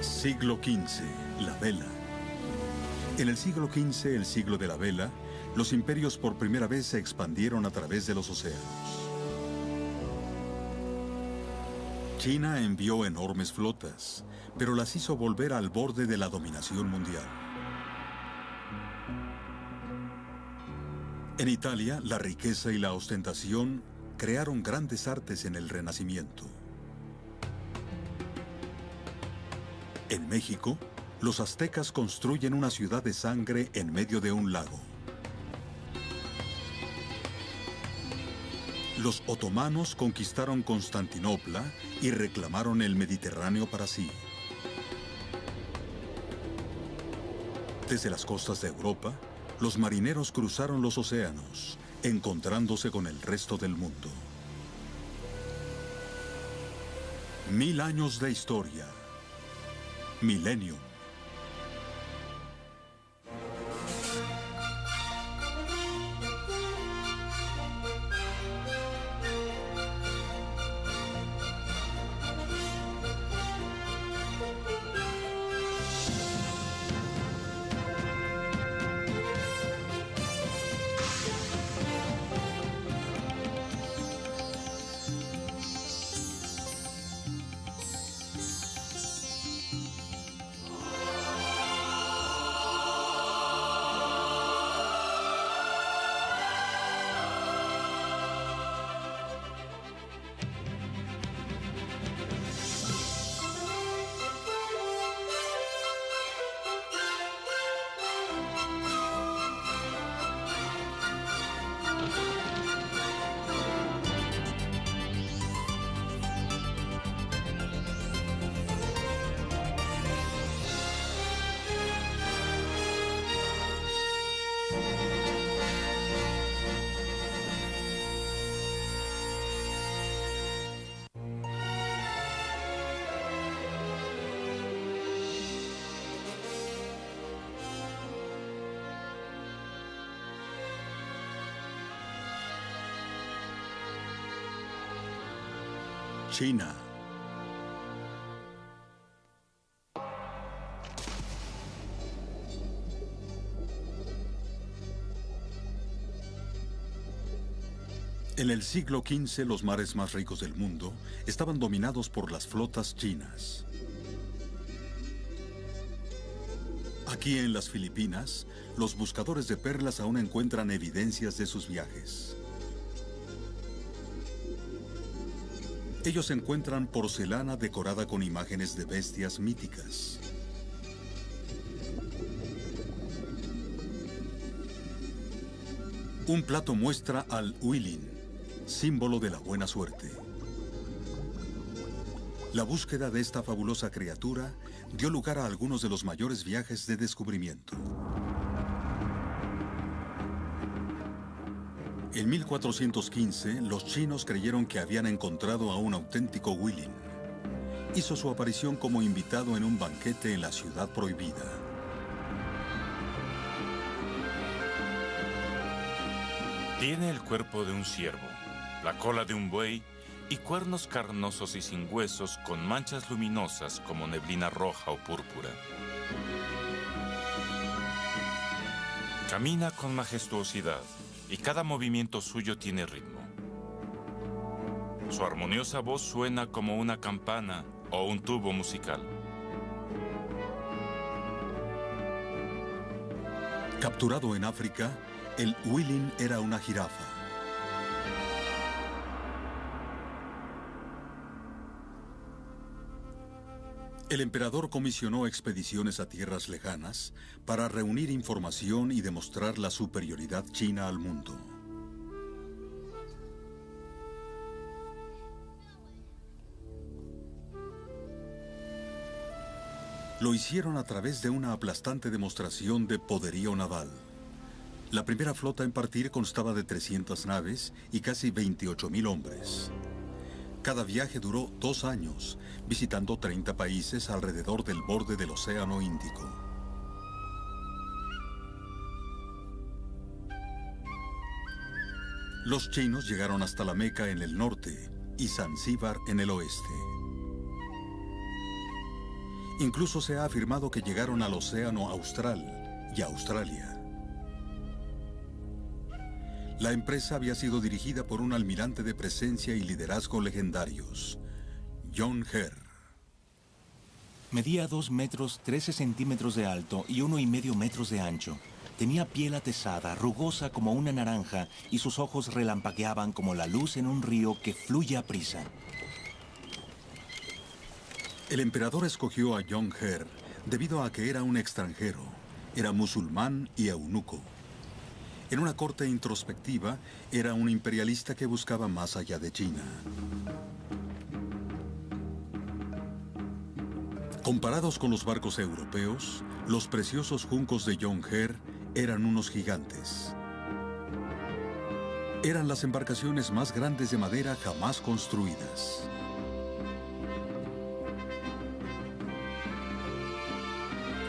Siglo XV, la vela. En el siglo XV, el siglo de la vela, los imperios por primera vez se expandieron a través de los océanos. China envió enormes flotas, pero las hizo volver al borde de la dominación mundial. En Italia, la riqueza y la ostentación crearon grandes artes en el Renacimiento. En México, los aztecas construyen una ciudad de sangre en medio de un lago. Los otomanos conquistaron Constantinopla y reclamaron el Mediterráneo para sí. Desde las costas de Europa, los marineros cruzaron los océanos, encontrándose con el resto del mundo. 1000 años de historia. Milenio. China. En el siglo XV, los mares más ricos del mundo estaban dominados por las flotas chinas. Aquí en las Filipinas, los buscadores de perlas aún encuentran evidencias de sus viajes. Ellos encuentran porcelana decorada con imágenes de bestias míticas. Un plato muestra al huilin, símbolo de la buena suerte. La búsqueda de esta fabulosa criatura dio lugar a algunos de los mayores viajes de descubrimiento. En 1415, los chinos creyeron que habían encontrado a un auténtico huilin. Hizo su aparición como invitado en un banquete en la ciudad prohibida. Tiene el cuerpo de un ciervo, la cola de un buey y cuernos carnosos y sin huesos con manchas luminosas como neblina roja o púrpura. Camina con majestuosidad y cada movimiento suyo tiene ritmo. Su armoniosa voz suena como una campana o un tubo musical. Capturado en África, el huilin era una jirafa. El emperador comisionó expediciones a tierras lejanas para reunir información y demostrar la superioridad china al mundo. Lo hicieron a través de una aplastante demostración de poderío naval. La primera flota en partir constaba de 300 naves y casi 28,000 hombres. Cada viaje duró 2 años, visitando 30 países alrededor del borde del Océano Índico. Los chinos llegaron hasta la Meca en el norte y Zanzíbar en el oeste. Incluso se ha afirmado que llegaron al Océano Austral y a Australia. La empresa había sido dirigida por un almirante de presencia y liderazgo legendarios, John Herr. Medía 2 metros 13 centímetros de alto y 1,5 metros de ancho. Tenía piel atezada, rugosa como una naranja, y sus ojos relampagueaban como la luz en un río que fluye a prisa. El emperador escogió a John Herr debido a que era un extranjero, era musulmán y eunuco. En una corte introspectiva, era un imperialista que buscaba más allá de China. Comparados con los barcos europeos, los preciosos juncos de John Herr eran unos gigantes. Eran las embarcaciones más grandes de madera jamás construidas.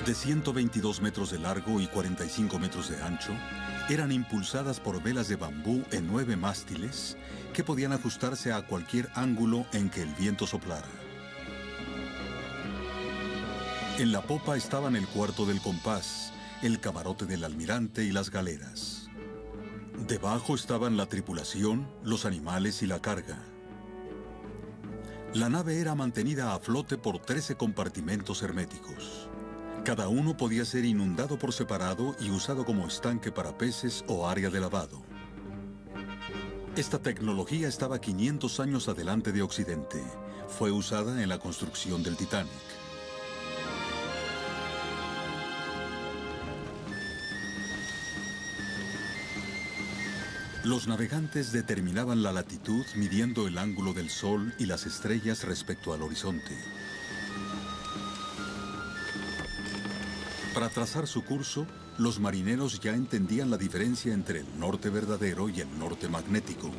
De 122 metros de largo y 45 metros de ancho, eran impulsadas por velas de bambú en 9 mástiles que podían ajustarse a cualquier ángulo en que el viento soplara. En la popa estaban el cuarto del compás, el camarote del almirante y las galeras. Debajo estaban la tripulación, los animales y la carga. La nave era mantenida a flote por 13 compartimentos herméticos. Cada uno podía ser inundado por separado y usado como estanque para peces o área de lavado. Esta tecnología estaba 500 años adelante de Occidente. Fue usada en la construcción del Titanic. Los navegantes determinaban la latitud midiendo el ángulo del sol y las estrellas respecto al horizonte. Para trazar su curso, los marineros ya entendían la diferencia entre el norte verdadero y el norte magnético.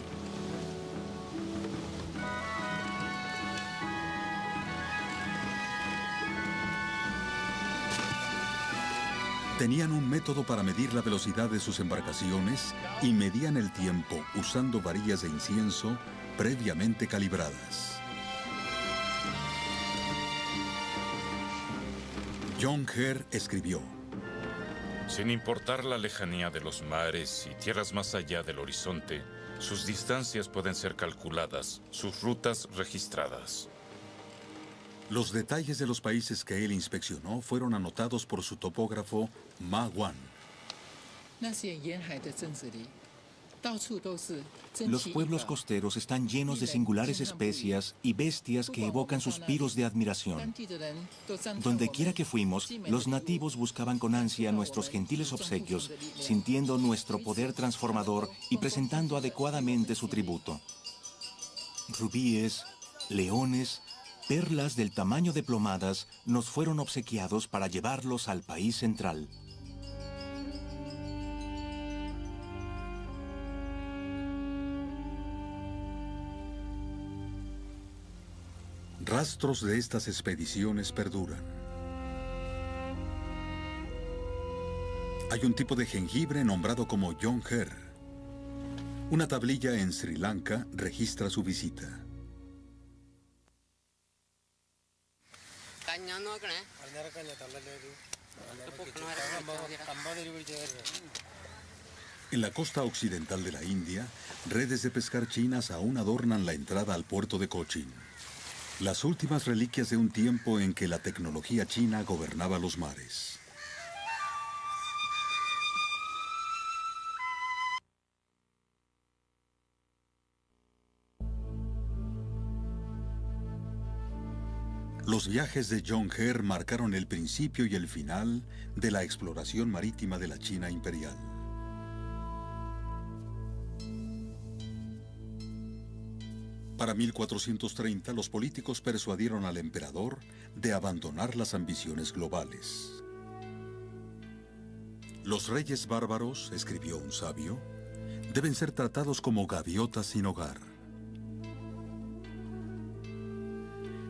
Tenían un método para medir la velocidad de sus embarcaciones y medían el tiempo usando varillas de incienso previamente calibradas. John Herr escribió: Sin importar la lejanía de los mares y tierras más allá del horizonte, sus distancias pueden ser calculadas, sus rutas registradas. Los detalles de los países que él inspeccionó fueron anotados por su topógrafo Ma Wan. Los pueblos costeros están llenos de singulares especias y bestias que evocan suspiros de admiración. Donde quiera que fuimos, los nativos buscaban con ansia nuestros gentiles obsequios, sintiendo nuestro poder transformador y presentando adecuadamente su tributo. Rubíes, leones, perlas del tamaño de plomadas nos fueron obsequiados para llevarlos al país central. Rastros de estas expediciones perduran. Hay un tipo de jengibre nombrado como John Herr. Una tablilla en Sri Lanka registra su visita. En la costa occidental de la India, redes de pescar chinas aún adornan la entrada al puerto de Cochin. Las últimas reliquias de un tiempo en que la tecnología china gobernaba los mares. Los viajes de John Herr marcaron el principio y el final de la exploración marítima de la China imperial. Para 1430, los políticos persuadieron al emperador de abandonar las ambiciones globales. Los reyes bárbaros, escribió un sabio, deben ser tratados como gaviotas sin hogar.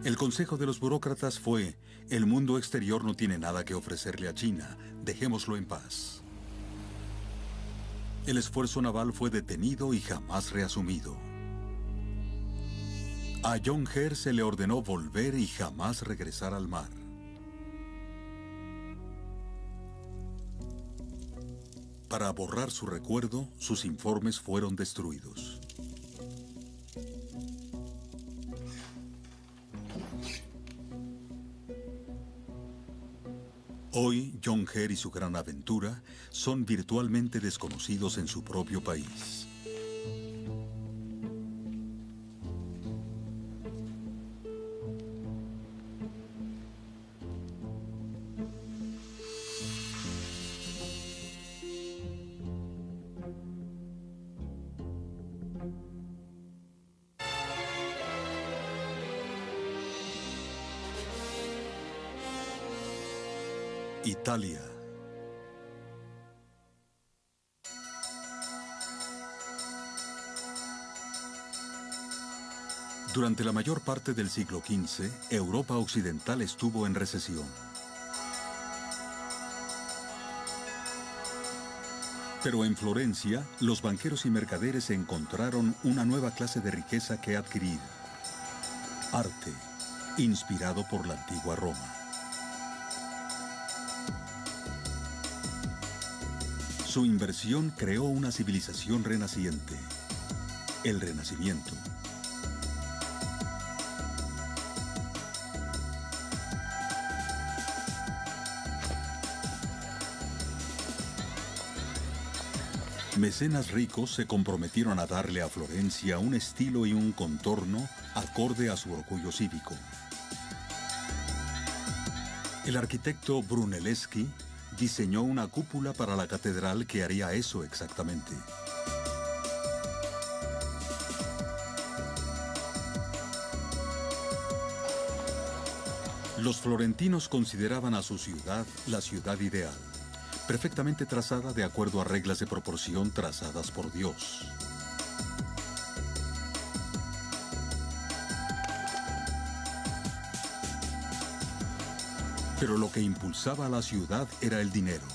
El consejo de los burócratas fue: el mundo exterior no tiene nada que ofrecerle a China, dejémoslo en paz. El esfuerzo naval fue detenido y jamás reasumido. A John Herr se le ordenó volver y jamás regresar al mar. Para borrar su recuerdo, sus informes fueron destruidos. Hoy, John Hare y su gran aventura son virtualmente desconocidos en su propio país. Italia. Durante la mayor parte del siglo XV, Europa occidental estuvo en recesión. Pero en Florencia, los banqueros y mercaderes encontraron una nueva clase de riqueza que adquirir: arte, inspirado por la antigua Roma. Su inversión creó una civilización renaciente, el Renacimiento. Mecenas ricos se comprometieron a darle a Florencia un estilo y un contorno acorde a su orgullo cívico. El arquitecto Brunelleschi diseñó una cúpula para la catedral que haría eso exactamente. Los florentinos consideraban a su ciudad la ciudad ideal, perfectamente trazada de acuerdo a reglas de proporción trazadas por Dios. Pero lo que impulsaba a la ciudad era el dinero.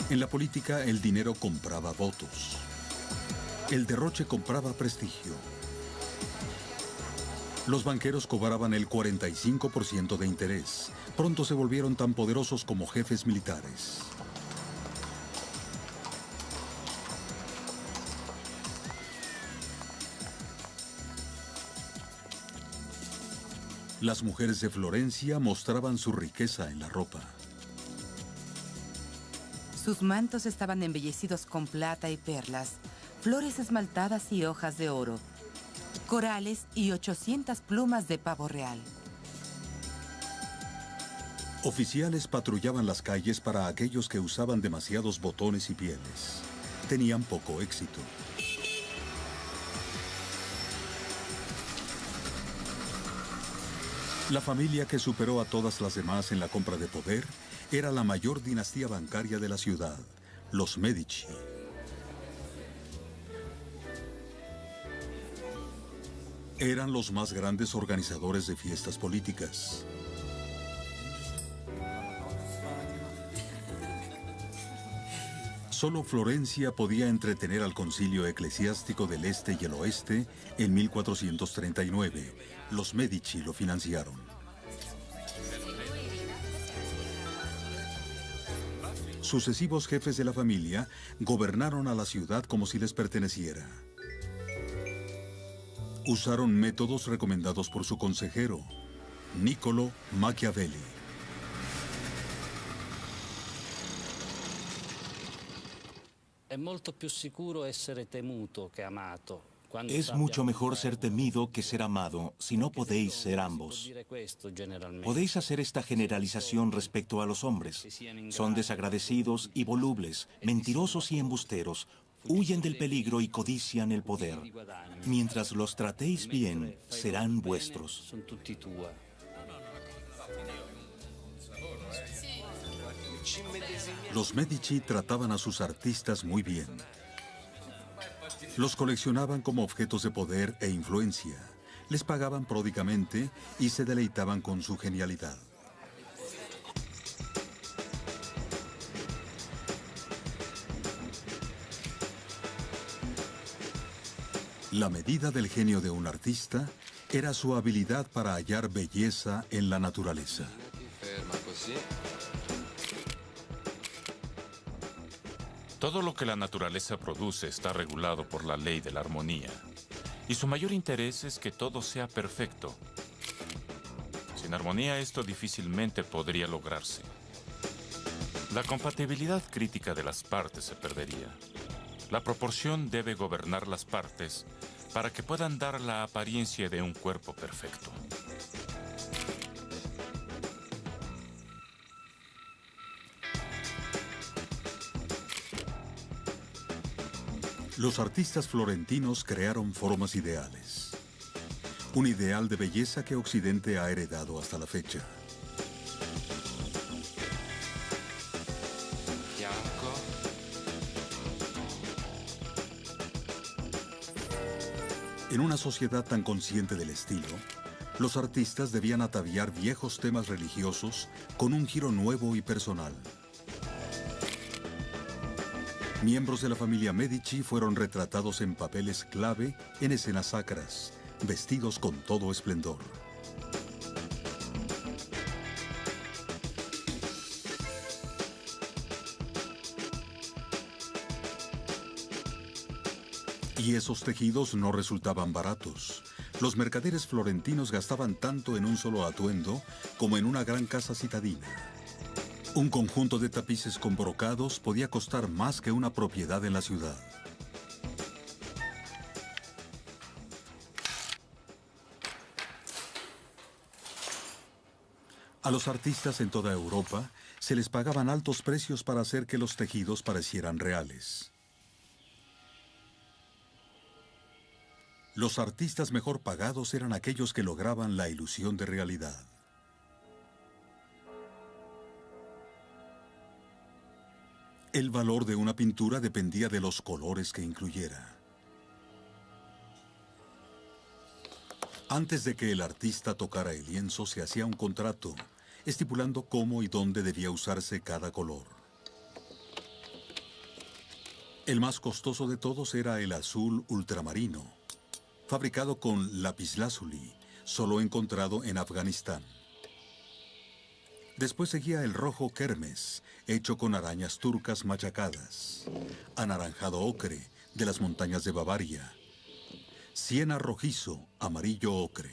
En la política, el dinero compraba votos. El derroche compraba prestigio. Los banqueros cobraban el 45% de interés. Pronto se volvieron tan poderosos como jefes militares. Las mujeres de Florencia mostraban su riqueza en la ropa. Sus mantos estaban embellecidos con plata y perlas, flores esmaltadas y hojas de oro, corales y 800 plumas de pavo real. Oficiales patrullaban las calles para aquellos que usaban demasiados botones y pieles. Tenían poco éxito. La familia que superó a todas las demás en la compra de poder era la mayor dinastía bancaria de la ciudad, los Medici. Eran los más grandes organizadores de fiestas políticas. Solo Florencia podía entretener al concilio eclesiástico del Este y el Oeste en 1439. Los Medici lo financiaron. Sucesivos jefes de la familia gobernaron a la ciudad como si les perteneciera. Usaron métodos recomendados por su consejero, Niccolo Machiavelli. Es mucho mejor ser temido que ser amado, si no podéis ser ambos. Podéis hacer esta generalización respecto a los hombres. Son desagradecidos y volubles, mentirosos y embusteros, huyen del peligro y codician el poder. Mientras los tratéis bien, serán vuestros. Los Medici trataban a sus artistas muy bien. Los coleccionaban como objetos de poder e influencia. Les pagaban pródigamente y se deleitaban con su genialidad. La medida del genio de un artista era su habilidad para hallar belleza en la naturaleza. Todo lo que la naturaleza produce está regulado por la ley de la armonía. Y su mayor interés es que todo sea perfecto. Sin armonía esto difícilmente podría lograrse. La compatibilidad crítica de las partes se perdería. La proporción debe gobernar las partes para que puedan dar la apariencia de un cuerpo perfecto. Los artistas florentinos crearon formas ideales. Un ideal de belleza que Occidente ha heredado hasta la fecha. En una sociedad tan consciente del estilo, los artistas debían ataviar viejos temas religiosos con un giro nuevo y personal. Miembros de la familia Medici fueron retratados en papeles clave en escenas sacras, vestidos con todo esplendor. Y esos tejidos no resultaban baratos. Los mercaderes florentinos gastaban tanto en un solo atuendo como en una gran casa citadina. Un conjunto de tapices con brocados podía costar más que una propiedad en la ciudad. A los artistas en toda Europa se les pagaban altos precios para hacer que los tejidos parecieran reales. Los artistas mejor pagados eran aquellos que lograban la ilusión de realidad. El valor de una pintura dependía de los colores que incluyera. Antes de que el artista tocara el lienzo, se hacía un contrato, estipulando cómo y dónde debía usarse cada color. El más costoso de todos era el azul ultramarino, fabricado con lapislázuli, solo encontrado en Afganistán. Después seguía el rojo kermes, hecho con arañas turcas machacadas, anaranjado ocre, de las montañas de Bavaria, siena rojizo, amarillo ocre.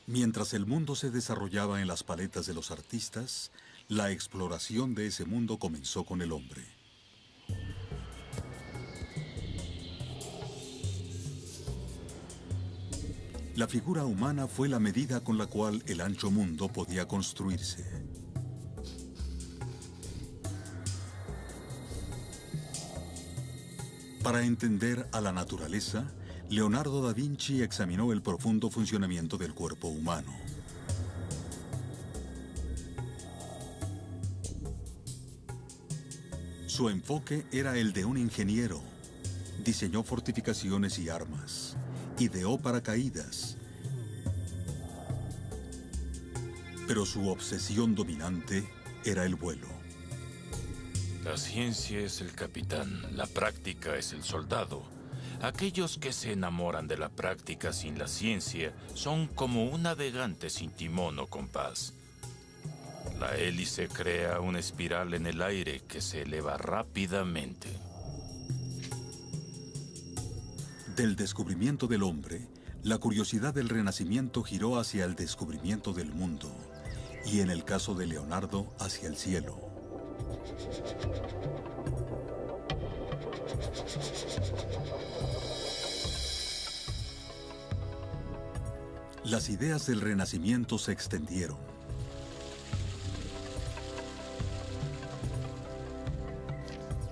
Mientras el mundo se desarrollaba en las paletas de los artistas, la exploración de ese mundo comenzó con el hombre. La figura humana fue la medida con la cual el ancho mundo podía construirse. Para entender a la naturaleza, Leonardo da Vinci examinó el profundo funcionamiento del cuerpo humano. Su enfoque era el de un ingeniero. Diseñó fortificaciones y armas. Ideó paracaídas. Pero su obsesión dominante era el vuelo. La ciencia es el capitán, la práctica es el soldado. Aquellos que se enamoran de la práctica sin la ciencia son como un navegante sin timón o compás. La hélice crea una espiral en el aire que se eleva rápidamente. Del descubrimiento del hombre, la curiosidad del Renacimiento giró hacia el descubrimiento del mundo, y en el caso de Leonardo, hacia el cielo. Las ideas del Renacimiento se extendieron.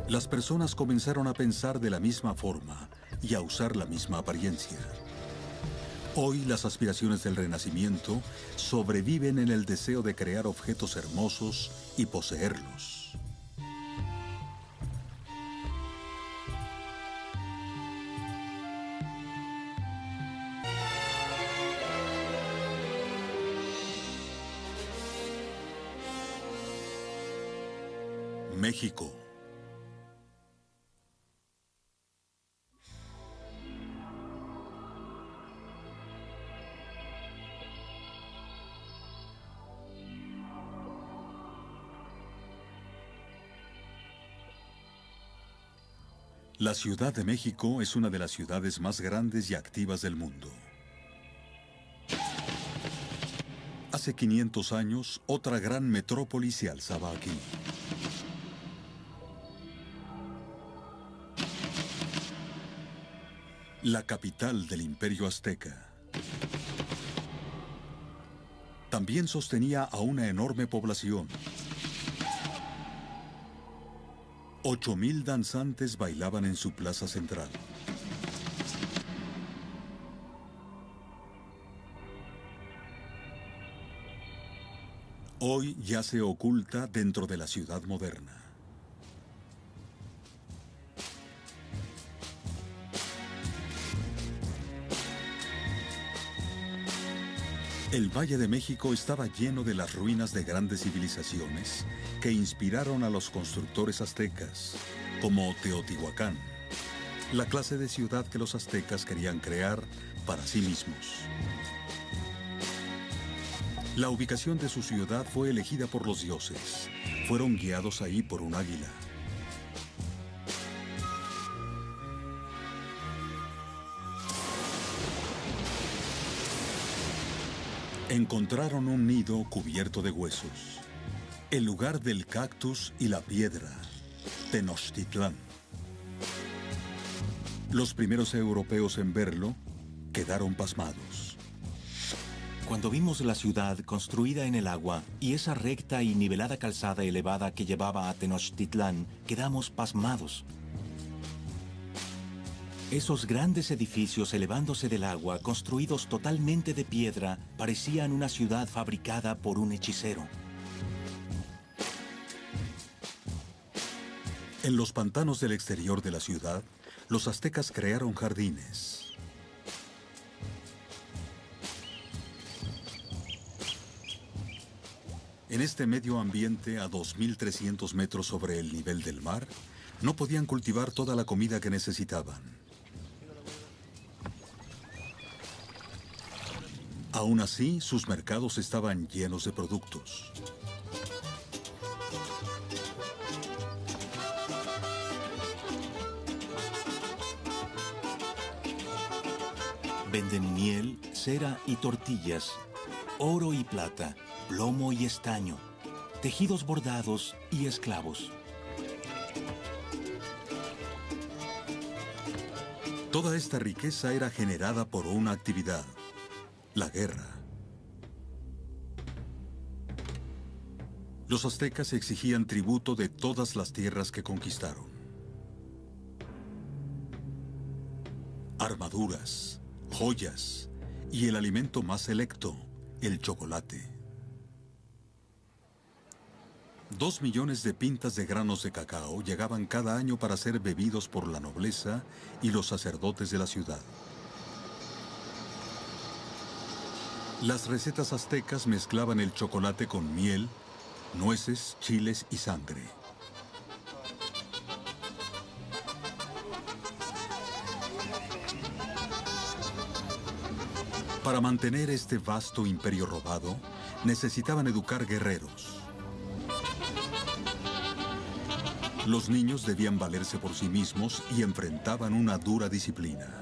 Las personas comenzaron a pensar de la misma forma y a usar la misma apariencia. Hoy las aspiraciones del Renacimiento sobreviven en el deseo de crear objetos hermosos y poseerlos. México. La Ciudad de México es una de las ciudades más grandes y activas del mundo. Hace 500 años, otra gran metrópoli se alzaba aquí. La capital del Imperio Azteca. También sostenía a una enorme población. 8,000 danzantes bailaban en su plaza central. Hoy ya se oculta dentro de la ciudad moderna. El Valle de México estaba lleno de las ruinas de grandes civilizaciones que inspiraron a los constructores aztecas, como Teotihuacán, la clase de ciudad que los aztecas querían crear para sí mismos. La ubicación de su ciudad fue elegida por los dioses. Fueron guiados ahí por un águila. Encontraron un nido cubierto de huesos, el lugar del cactus y la piedra, Tenochtitlán. Los primeros europeos en verlo quedaron pasmados. Cuando vimos la ciudad construida en el agua y esa recta y nivelada calzada elevada que llevaba a Tenochtitlán, quedamos pasmados. Esos grandes edificios elevándose del agua, construidos totalmente de piedra, parecían una ciudad fabricada por un hechicero. En los pantanos del exterior de la ciudad, los aztecas crearon jardines. En este medio ambiente, a 2.300 metros sobre el nivel del mar, no podían cultivar toda la comida que necesitaban. Aún así, sus mercados estaban llenos de productos. Venden miel, cera y tortillas, oro y plata, plomo y estaño, tejidos bordados y esclavos. Toda esta riqueza era generada por una actividad: la guerra. Los aztecas exigían tributo de todas las tierras que conquistaron. Armaduras, joyas y el alimento más selecto, el chocolate. 2 millones de pintas de granos de cacao llegaban cada año para ser bebidos por la nobleza y los sacerdotes de la ciudad. Las recetas aztecas mezclaban el chocolate con miel, nueces, chiles y sangre. Para mantener este vasto imperio robado, necesitaban educar guerreros. Los niños debían valerse por sí mismos y enfrentaban una dura disciplina.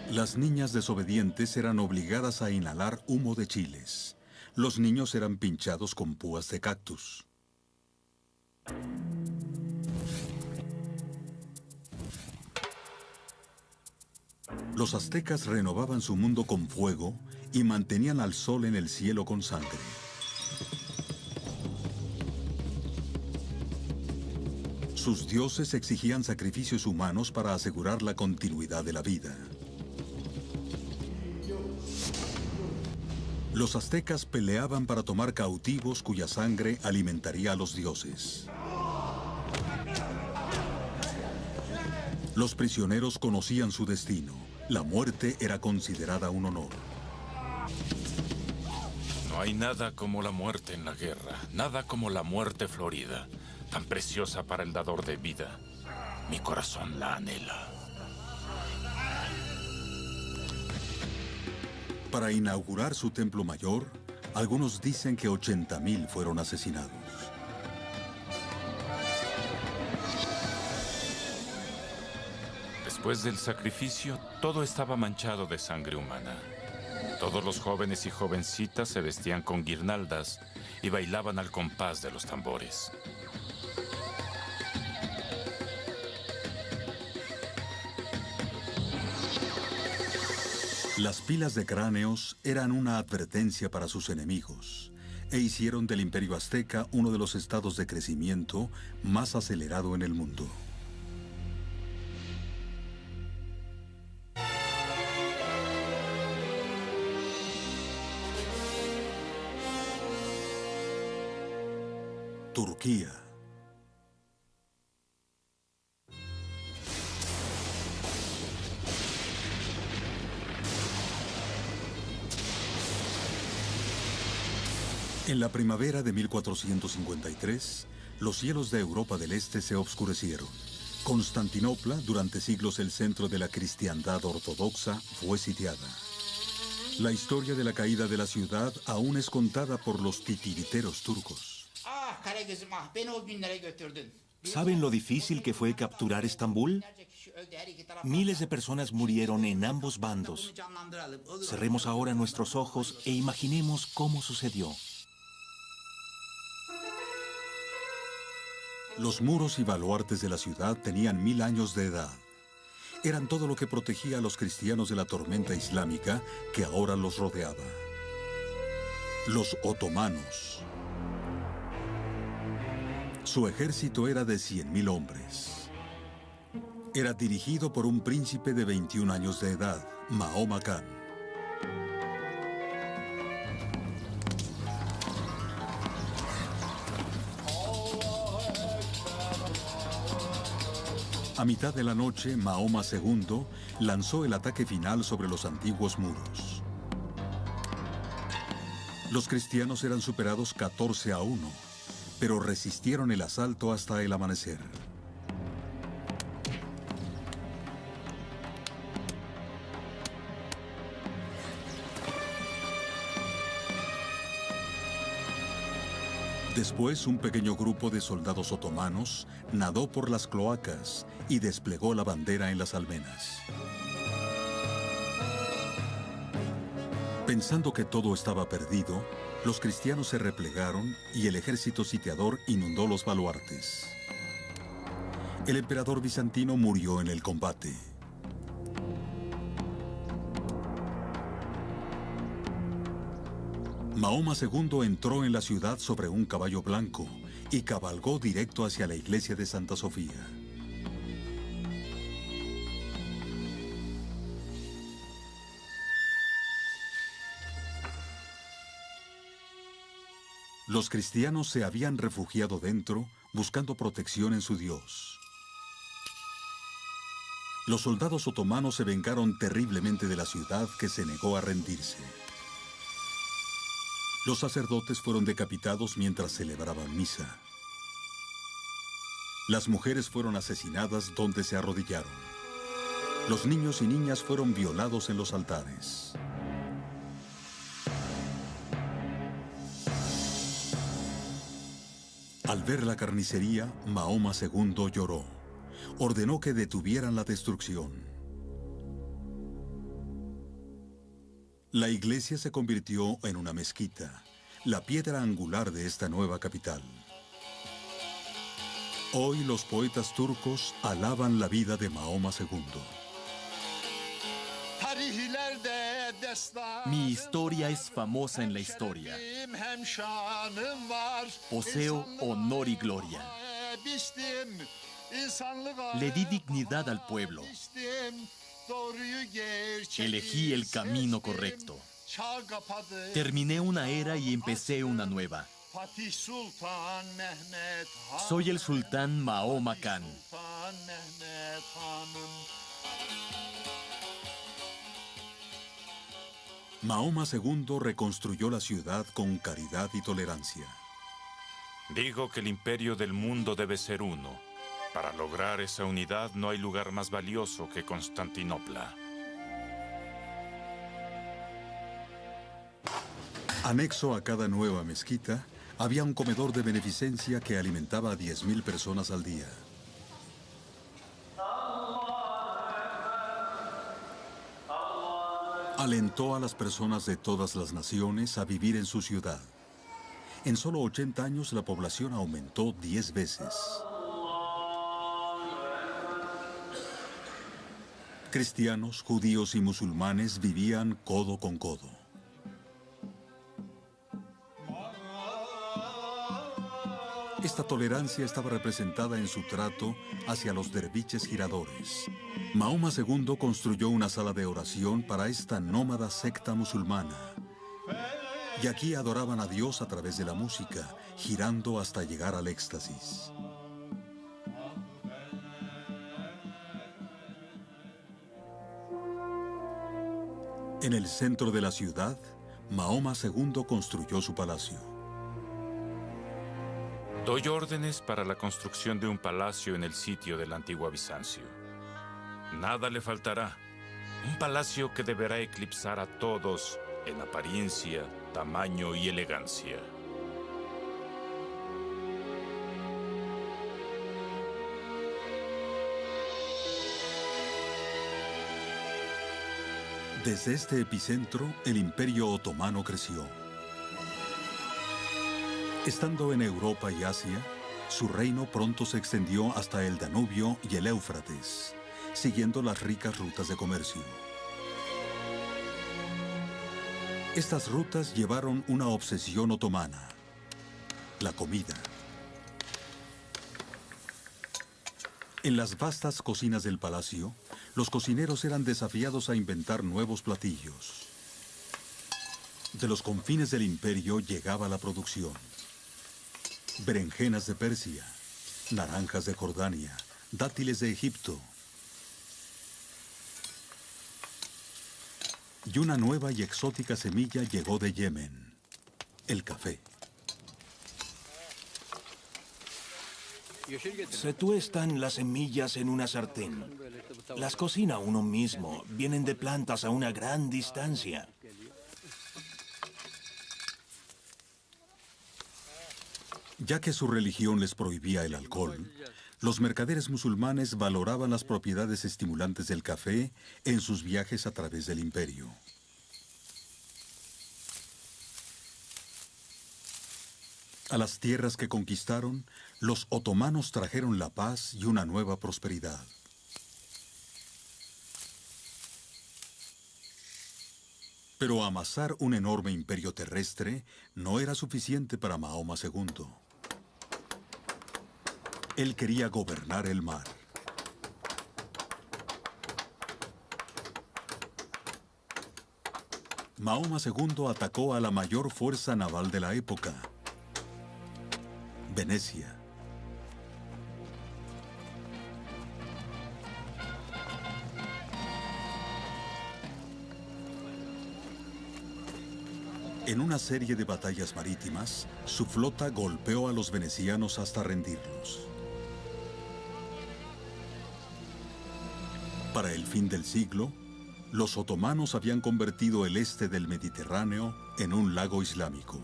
Las niñas desobedientes eran obligadas a inhalar humo de chiles. Los niños eran pinchados con púas de cactus. Los aztecas renovaban su mundo con fuego y mantenían al sol en el cielo con sangre. Sus dioses exigían sacrificios humanos para asegurar la continuidad de la vida. Los aztecas peleaban para tomar cautivos cuya sangre alimentaría a los dioses. Los prisioneros conocían su destino. La muerte era considerada un honor. No hay nada como la muerte en la guerra, nada como la muerte florida, tan preciosa para el dador de vida. Mi corazón la anhela. Para inaugurar su templo mayor, Algunos dicen que 80.000 fueron asesinados. Después del sacrificio, todo estaba manchado de sangre humana. Todos los jóvenes y jovencitas se vestían con guirnaldas y bailaban al compás de los tambores. Las pilas de cráneos eran una advertencia para sus enemigos e hicieron del Imperio Azteca uno de los estados de crecimiento más acelerado en el mundo. Turquía. En la primavera de 1453, los cielos de Europa del Este se oscurecieron. Constantinopla, durante siglos el centro de la cristiandad ortodoxa, fue sitiada. La historia de la caída de la ciudad aún es contada por los titiriteros turcos. ¿Saben lo difícil que fue capturar Estambul? Miles de personas murieron en ambos bandos. Cerremos ahora nuestros ojos e imaginemos cómo sucedió. Los muros y baluartes de la ciudad tenían 1000 años de edad. Eran todo lo que protegía a los cristianos de la tormenta islámica que ahora los rodeaba. Los otomanos. Su ejército era de 100.000 hombres. Era dirigido por un príncipe de 21 años de edad, Mahoma Khan. A mitad de la noche, Mahoma II lanzó el ataque final sobre los antiguos muros. Los cristianos eran superados 14-1, pero resistieron el asalto hasta el amanecer. Después, un pequeño grupo de soldados otomanos nadó por las cloacas y desplegó la bandera en las almenas. Pensando que todo estaba perdido, los cristianos se replegaron y el ejército sitiador inundó los baluartes. El emperador bizantino murió en el combate. Mahoma II entró en la ciudad sobre un caballo blanco y cabalgó directo hacia la iglesia de Santa Sofía. Los cristianos se habían refugiado dentro, buscando protección en su Dios. Los soldados otomanos se vengaron terriblemente de la ciudad que se negó a rendirse. Los sacerdotes fueron decapitados mientras celebraban misa. Las mujeres fueron asesinadas donde se arrodillaron. Los niños y niñas fueron violados en los altares. Al ver la carnicería, Mahoma II lloró. Ordenó que detuvieran la destrucción. La iglesia se convirtió en una mezquita, la piedra angular de esta nueva capital. Hoy los poetas turcos alaban la vida de Mahoma II. Mi historia es famosa en la historia. Poseo honor y gloria. Le di dignidad al pueblo. Elegí el camino correcto. Terminé una era y empecé una nueva. Soy el sultán Mahoma Khan. Mahoma II reconstruyó la ciudad con caridad y tolerancia. Digo que el imperio del mundo debe ser uno. Para lograr esa unidad no hay lugar más valioso que Constantinopla. Anexo a cada nueva mezquita, había un comedor de beneficencia que alimentaba a 10.000 personas al día. Alentó a las personas de todas las naciones a vivir en su ciudad. En solo 80 años la población aumentó 10 veces. Cristianos, judíos y musulmanes vivían codo con codo. Esta tolerancia estaba representada en su trato hacia los derviches giradores. Mahoma II construyó una sala de oración para esta nómada secta musulmana. Y aquí adoraban a Dios a través de la música, girando hasta llegar al éxtasis. En el centro de la ciudad, Mahoma II construyó su palacio. Doy órdenes para la construcción de un palacio en el sitio del antiguo Bizancio. Nada le faltará. Un palacio que deberá eclipsar a todos en apariencia, tamaño y elegancia. Desde este epicentro, el Imperio Otomano creció. Estando en Europa y Asia, su reino pronto se extendió hasta el Danubio y el Éufrates, siguiendo las ricas rutas de comercio. Estas rutas llevaron una obsesión otomana: la comida. En las vastas cocinas del palacio, los cocineros eran desafiados a inventar nuevos platillos. De los confines del imperio llegaba la producción. Berenjenas de Persia, naranjas de Jordania, dátiles de Egipto. Y una nueva y exótica semilla llegó de Yemen: el café. Se tuestan las semillas en una sartén. Las cocina uno mismo. Vienen de plantas a una gran distancia. Ya que su religión les prohibía el alcohol, los mercaderes musulmanes valoraban las propiedades estimulantes del café en sus viajes a través del imperio. A las tierras que conquistaron, los otomanos trajeron la paz y una nueva prosperidad. Pero amasar un enorme imperio terrestre no era suficiente para Mahoma II. Él quería gobernar el mar. Mahoma II atacó a la mayor fuerza naval de la época: Venecia. En una serie de batallas marítimas, su flota golpeó a los venecianos hasta rendirlos. Para el fin del siglo, los otomanos habían convertido el este del Mediterráneo en un lago islámico.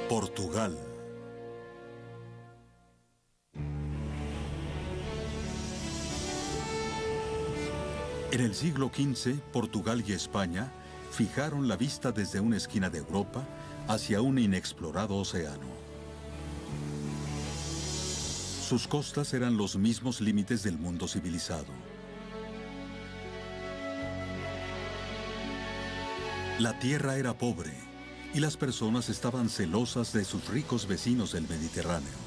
Portugal. En el siglo XV, Portugal y España fijaron la vista desde una esquina de Europa hacia un inexplorado océano. Sus costas eran los mismos límites del mundo civilizado. La tierra era pobre y las personas estaban celosas de sus ricos vecinos del Mediterráneo.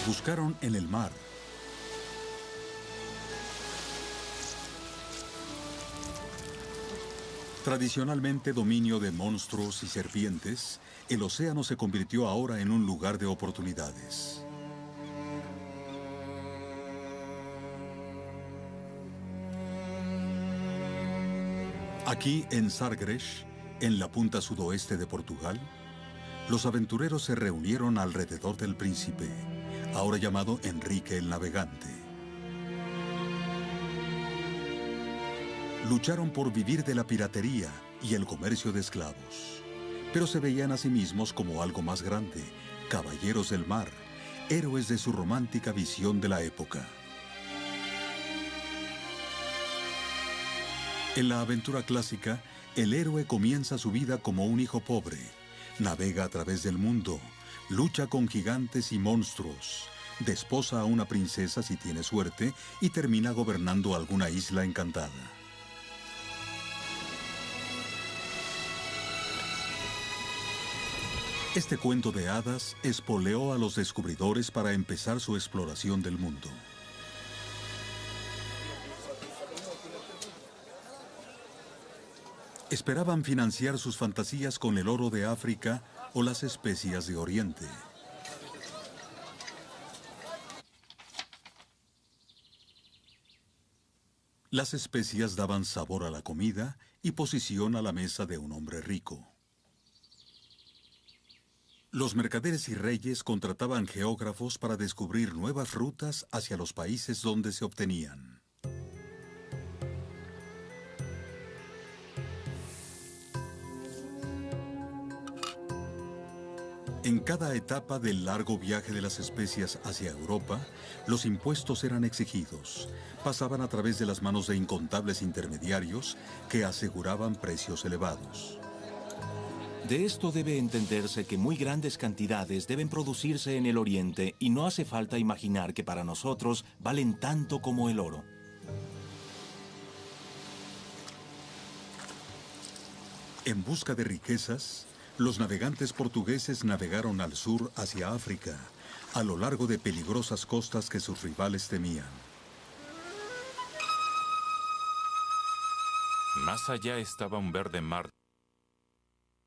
Buscaron en el mar tradicionalmente dominio de monstruos y serpientes, el océano se convirtió ahora en un lugar de oportunidades. Aquí en Sagres, en la punta sudoeste de Portugal, Los aventureros se reunieron alrededor del príncipe, ahora llamado Enrique el Navegante. Lucharon por vivir de la piratería y el comercio de esclavos, pero se veían a sí mismos como algo más grande, caballeros del mar, héroes de su romántica visión de la época. En la aventura clásica, el héroe comienza su vida como un hijo pobre, navega a través del mundo, lucha con gigantes y monstruos, desposa a una princesa si tiene suerte y termina gobernando alguna isla encantada. Este cuento de hadas espoleó a los descubridores para empezar su exploración del mundo. Esperaban financiar sus fantasías con el oro de África o las especias de Oriente. Las especias daban sabor a la comida y posición a la mesa de un hombre rico. Los mercaderes y reyes contrataban geógrafos para descubrir nuevas rutas hacia los países donde se obtenían. En cada etapa del largo viaje de las especias hacia Europa, los impuestos eran exigidos. Pasaban a través de las manos de incontables intermediarios que aseguraban precios elevados. De esto debe entenderse que muy grandes cantidades deben producirse en el Oriente y no hace falta imaginar que para nosotros valen tanto como el oro. En busca de riquezas, los navegantes portugueses navegaron al sur hacia África, a lo largo de peligrosas costas que sus rivales temían. Más allá estaba un verde mar,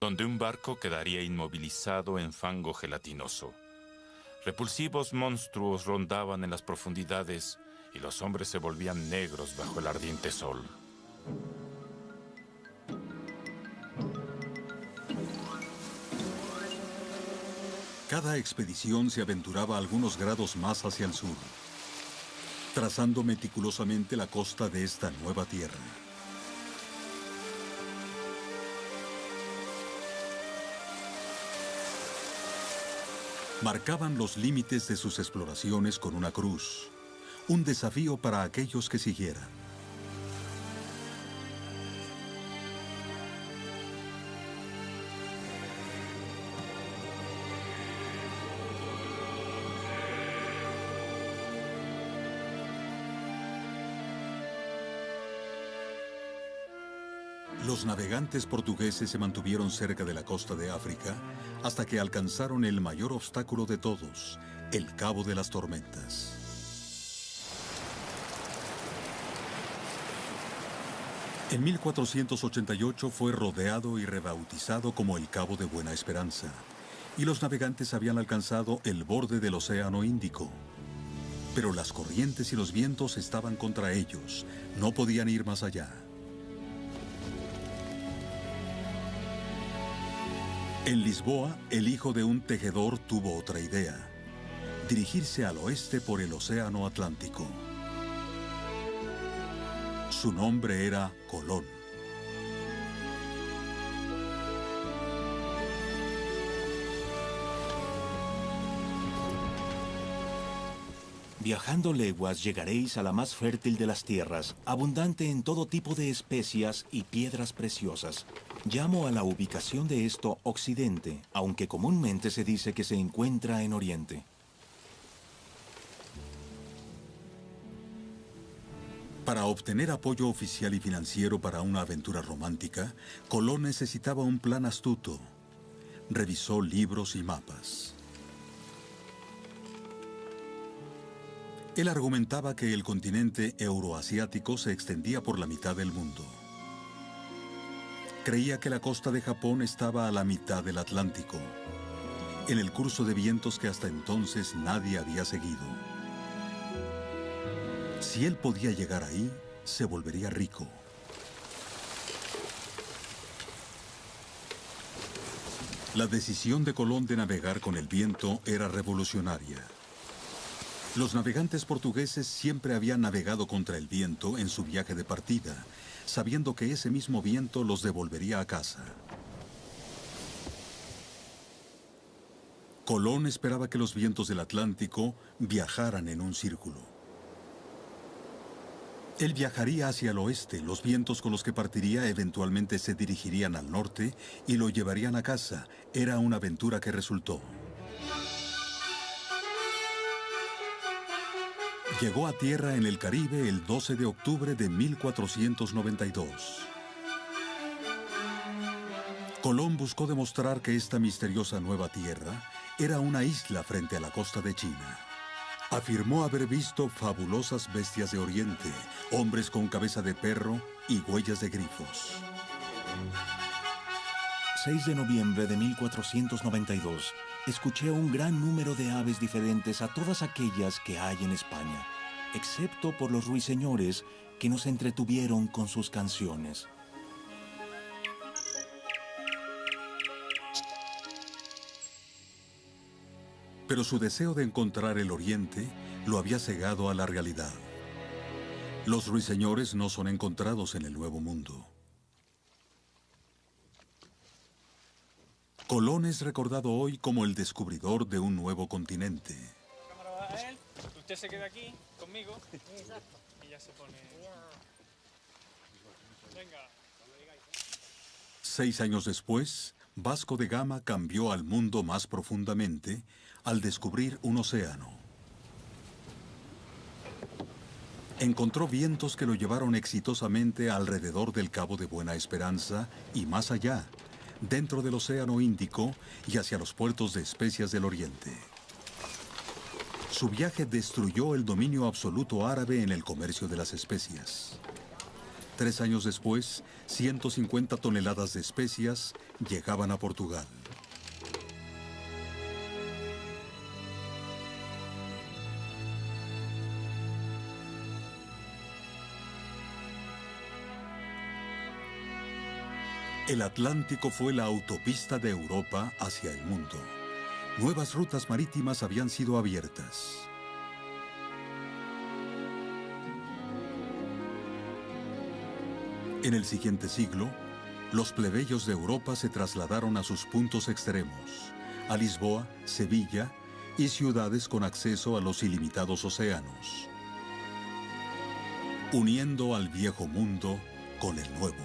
donde un barco quedaría inmovilizado en fango gelatinoso. Repulsivos monstruos rondaban en las profundidades y los hombres se volvían negros bajo el ardiente sol. Cada expedición se aventuraba algunos grados más hacia el sur, trazando meticulosamente la costa de esta nueva tierra. Marcaban los límites de sus exploraciones con una cruz, un desafío para aquellos que siguieran. Los navegantes portugueses se mantuvieron cerca de la costa de África hasta que alcanzaron el mayor obstáculo de todos, el Cabo de las Tormentas. En 1488 fue rodeado y rebautizado como el Cabo de Buena Esperanza, y los navegantes habían alcanzado el borde del Océano Índico. Pero las corrientes y los vientos estaban contra ellos, no podían ir más allá. En Lisboa, el hijo de un tejedor tuvo otra idea: dirigirse al oeste por el Océano Atlántico. Su nombre era Colón. Viajando leguas llegaréis a la más fértil de las tierras, abundante en todo tipo de especias y piedras preciosas. Llamo a la ubicación de esto Occidente, aunque comúnmente se dice que se encuentra en Oriente. Para obtener apoyo oficial y financiero para una aventura romántica, Colón necesitaba un plan astuto. Revisó libros y mapas. Él argumentaba que el continente euroasiático se extendía por la mitad del mundo. Creía que la costa de Japón estaba a la mitad del Atlántico, en el curso de vientos que hasta entonces nadie había seguido. Si él podía llegar ahí, se volvería rico. La decisión de Colón de navegar con el viento era revolucionaria. Los navegantes portugueses siempre habían navegado contra el viento en su viaje de partida, sabiendo que ese mismo viento los devolvería a casa. Colón esperaba que los vientos del Atlántico viajaran en un círculo. Él viajaría hacia el oeste, los vientos con los que partiría eventualmente se dirigirían al norte y lo llevarían a casa. Era una aventura que resultó. Llegó a tierra en el Caribe el 12 de octubre de 1492. Colón buscó demostrar que esta misteriosa nueva tierra era una isla frente a la costa de China. Afirmó haber visto fabulosas bestias de Oriente, hombres con cabeza de perro y huellas de grifos. 6 de noviembre de 1492, escuché un gran número de aves diferentes a todas aquellas que hay en España, excepto por los ruiseñores que nos entretuvieron con sus canciones. Pero su deseo de encontrar el Oriente lo había cegado a la realidad. Los ruiseñores no son encontrados en el Nuevo Mundo. Colón es recordado hoy como el descubridor de un nuevo continente. La cámara va a él, usted se queda aquí conmigo y ya se pone... Venga. 6 años después, Vasco de Gama cambió al mundo más profundamente al descubrir un océano. Encontró vientos que lo llevaron exitosamente alrededor del Cabo de Buena Esperanza y más allá, dentro del Océano Índico y hacia los puertos de especias del Oriente. Su viaje destruyó el dominio absoluto árabe en el comercio de las especias. 3 años después, 150 toneladas de especias llegaban a Portugal. El Atlántico fue la autopista de Europa hacia el mundo. Nuevas rutas marítimas habían sido abiertas. En el siguiente siglo, los plebeyos de Europa se trasladaron a sus puntos extremos, a Lisboa, Sevilla y ciudades con acceso a los ilimitados océanos, uniendo al viejo mundo con el nuevo.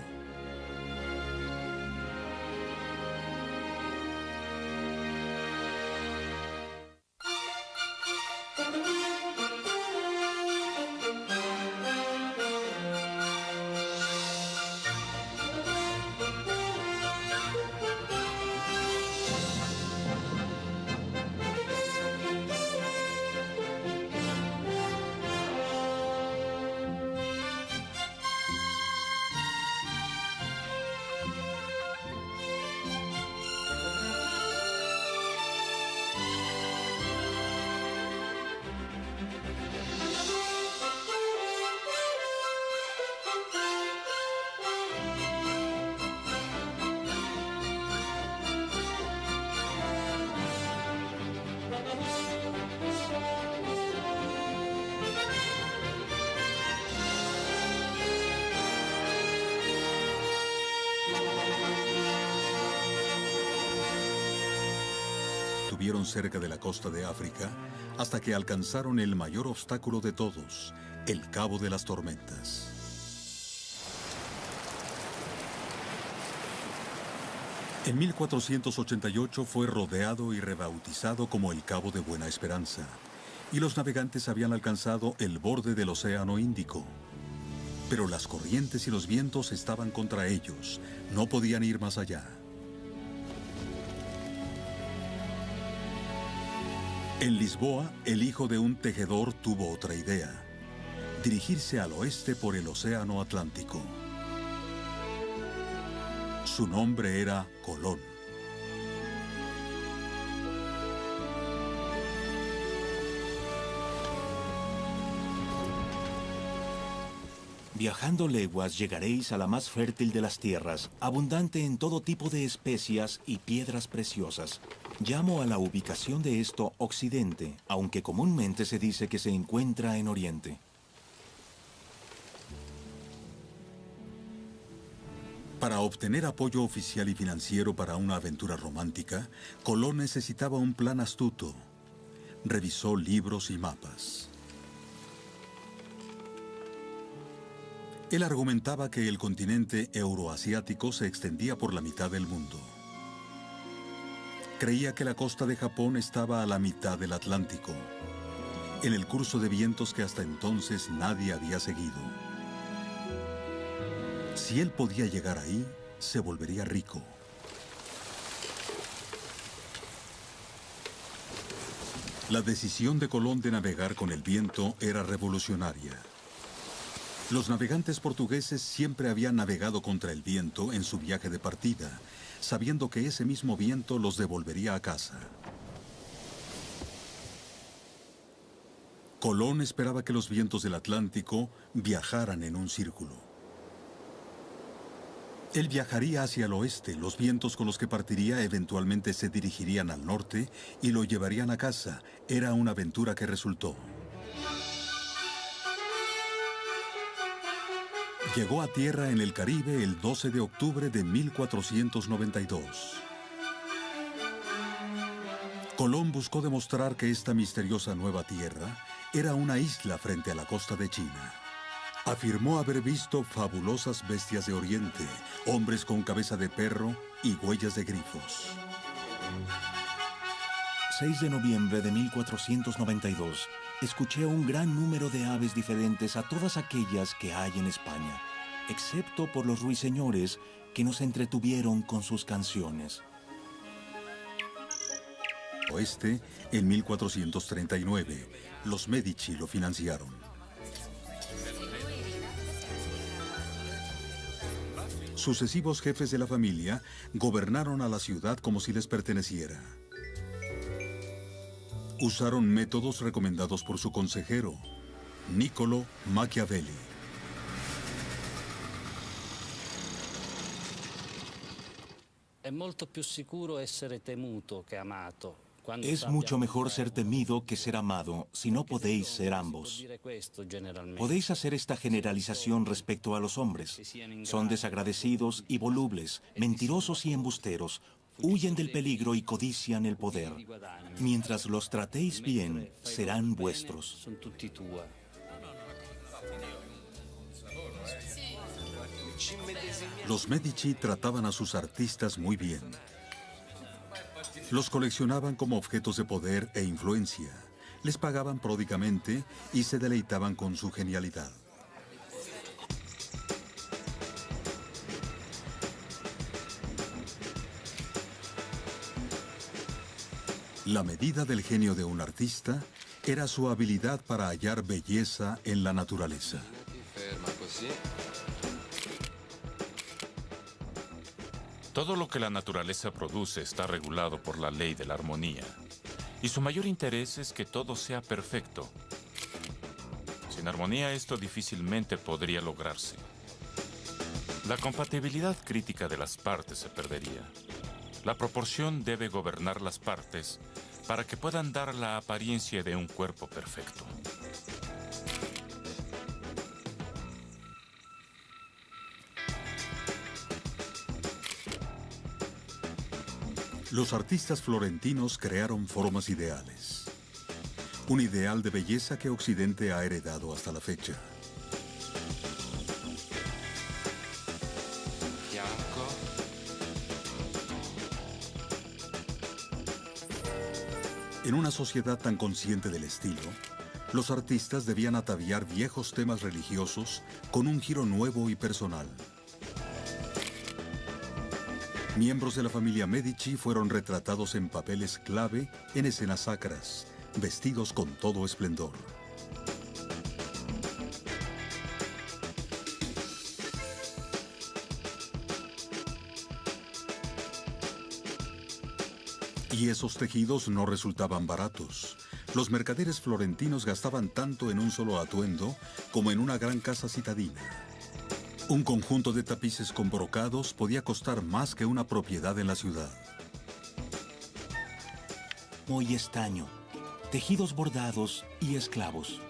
Estuvieron cerca de la costa de África hasta que alcanzaron el mayor obstáculo de todos, el Cabo de las Tormentas. En 1488 fue rodeado y rebautizado como el Cabo de Buena Esperanza, y los navegantes habían alcanzado el borde del Océano Índico. Pero las corrientes y los vientos estaban contra ellos, no podían ir más allá. En Lisboa, el hijo de un tejedor tuvo otra idea: dirigirse al oeste por el Océano Atlántico. Su nombre era Colón. Viajando leguas llegaréis a la más fértil de las tierras, abundante en todo tipo de especias y piedras preciosas. Llamo a la ubicación de esto Occidente, aunque comúnmente se dice que se encuentra en Oriente. Para obtener apoyo oficial y financiero para una aventura romántica, Colón necesitaba un plan astuto. Revisó libros y mapas. Él argumentaba que el continente euroasiático se extendía por la mitad del mundo. Creía que la costa de Japón estaba a la mitad del Atlántico, en el curso de vientos que hasta entonces nadie había seguido. Si él podía llegar ahí, se volvería rico. La decisión de Colón de navegar con el viento era revolucionaria. Los navegantes portugueses siempre habían navegado contra el viento en su viaje de partida, sabiendo que ese mismo viento los devolvería a casa. Colón esperaba que los vientos del Atlántico viajaran en un círculo. Él viajaría hacia el oeste, los vientos con los que partiría eventualmente se dirigirían al norte y lo llevarían a casa. Era una aventura que resultó. Llegó a tierra en el Caribe el 12 de octubre de 1492. Colón buscó demostrar que esta misteriosa nueva tierra era una isla frente a la costa de China. Afirmó haber visto fabulosas bestias de Oriente, hombres con cabeza de perro y huellas de grifos. 6 de noviembre de 1492. Escuché un gran número de aves diferentes a todas aquellas que hay en España, excepto por los ruiseñores que nos entretuvieron con sus canciones. Oeste, en 1439, los Medici lo financiaron. Sucesivos jefes de la familia gobernaron a la ciudad como si les perteneciera. Usaron métodos recomendados por su consejero, Niccolo Machiavelli. Es mucho mejor ser temido que ser amado, si no podéis ser ambos. Podéis hacer esta generalización respecto a los hombres. Son desagradecidos y volubles, mentirosos y embusteros. Huyen del peligro y codician el poder. Mientras los tratéis bien, serán vuestros. Los Medici trataban a sus artistas muy bien. Los coleccionaban como objetos de poder e influencia. Les pagaban pródigamente y se deleitaban con su genialidad. La medida del genio de un artista era su habilidad para hallar belleza en la naturaleza. Todo lo que la naturaleza produce está regulado por la ley de la armonía. Y su mayor interés es que todo sea perfecto. Sin armonía esto difícilmente podría lograrse. La compatibilidad crítica de las partes se perdería. La proporción debe gobernar las partes para que puedan dar la apariencia de un cuerpo perfecto. Los artistas florentinos crearon formas ideales. Un ideal de belleza que Occidente ha heredado hasta la fecha. En una sociedad tan consciente del estilo, los artistas debían ataviar viejos temas religiosos con un giro nuevo y personal. Miembros de la familia Medici fueron retratados en papeles clave en escenas sacras, vestidos con todo esplendor. Y esos tejidos no resultaban baratos. Los mercaderes florentinos gastaban tanto en un solo atuendo como en una gran casa citadina. Un conjunto de tapices con brocados podía costar más que una propiedad en la ciudad. Y estaño, tejidos bordados y esclavos.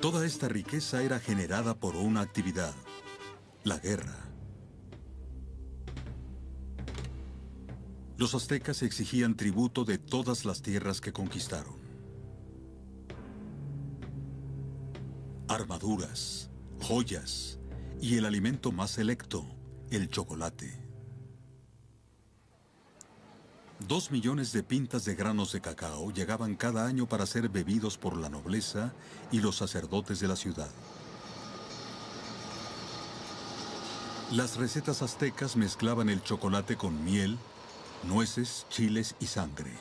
Toda esta riqueza era generada por una actividad, la guerra. Los aztecas exigían tributo de todas las tierras que conquistaron. Armaduras, joyas y el alimento más selecto, el chocolate. 2 millones de pintas de granos de cacao llegaban cada año para ser bebidos por la nobleza y los sacerdotes de la ciudad. Las recetas aztecas mezclaban el chocolate con miel, nueces, chiles y sangre.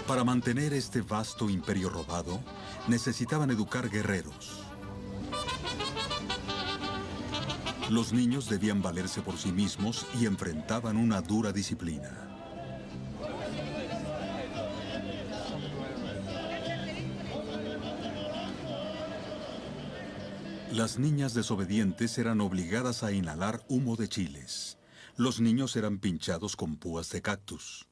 Para mantener este vasto imperio robado, necesitaban educar guerreros. Los niños debían valerse por sí mismos y enfrentaban una dura disciplina. Las niñas desobedientes eran obligadas a inhalar humo de chiles. Los niños eran pinchados con púas de cactus.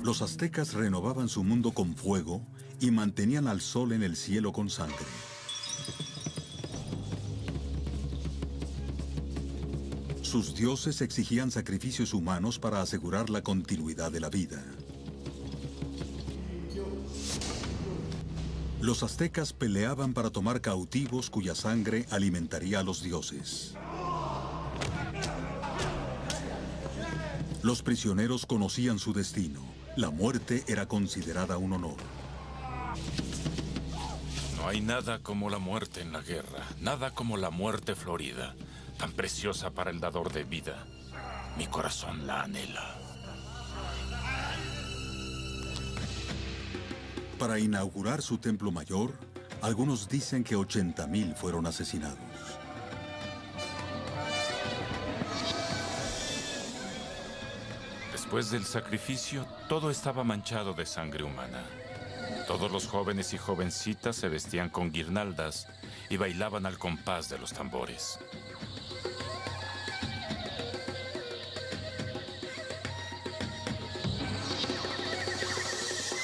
Los aztecas renovaban su mundo con fuego y mantenían al sol en el cielo con sangre. Sus dioses exigían sacrificios humanos para asegurar la continuidad de la vida. Los aztecas peleaban para tomar cautivos cuya sangre alimentaría a los dioses. Los prisioneros conocían su destino. La muerte era considerada un honor. No hay nada como la muerte en la guerra. Nada como la muerte florida, tan preciosa para el dador de vida. Mi corazón la anhela. Para inaugurar su templo mayor, algunos dicen que 80,000 fueron asesinados. Después del sacrificio, todo estaba manchado de sangre humana. Todos los jóvenes y jovencitas se vestían con guirnaldas y bailaban al compás de los tambores.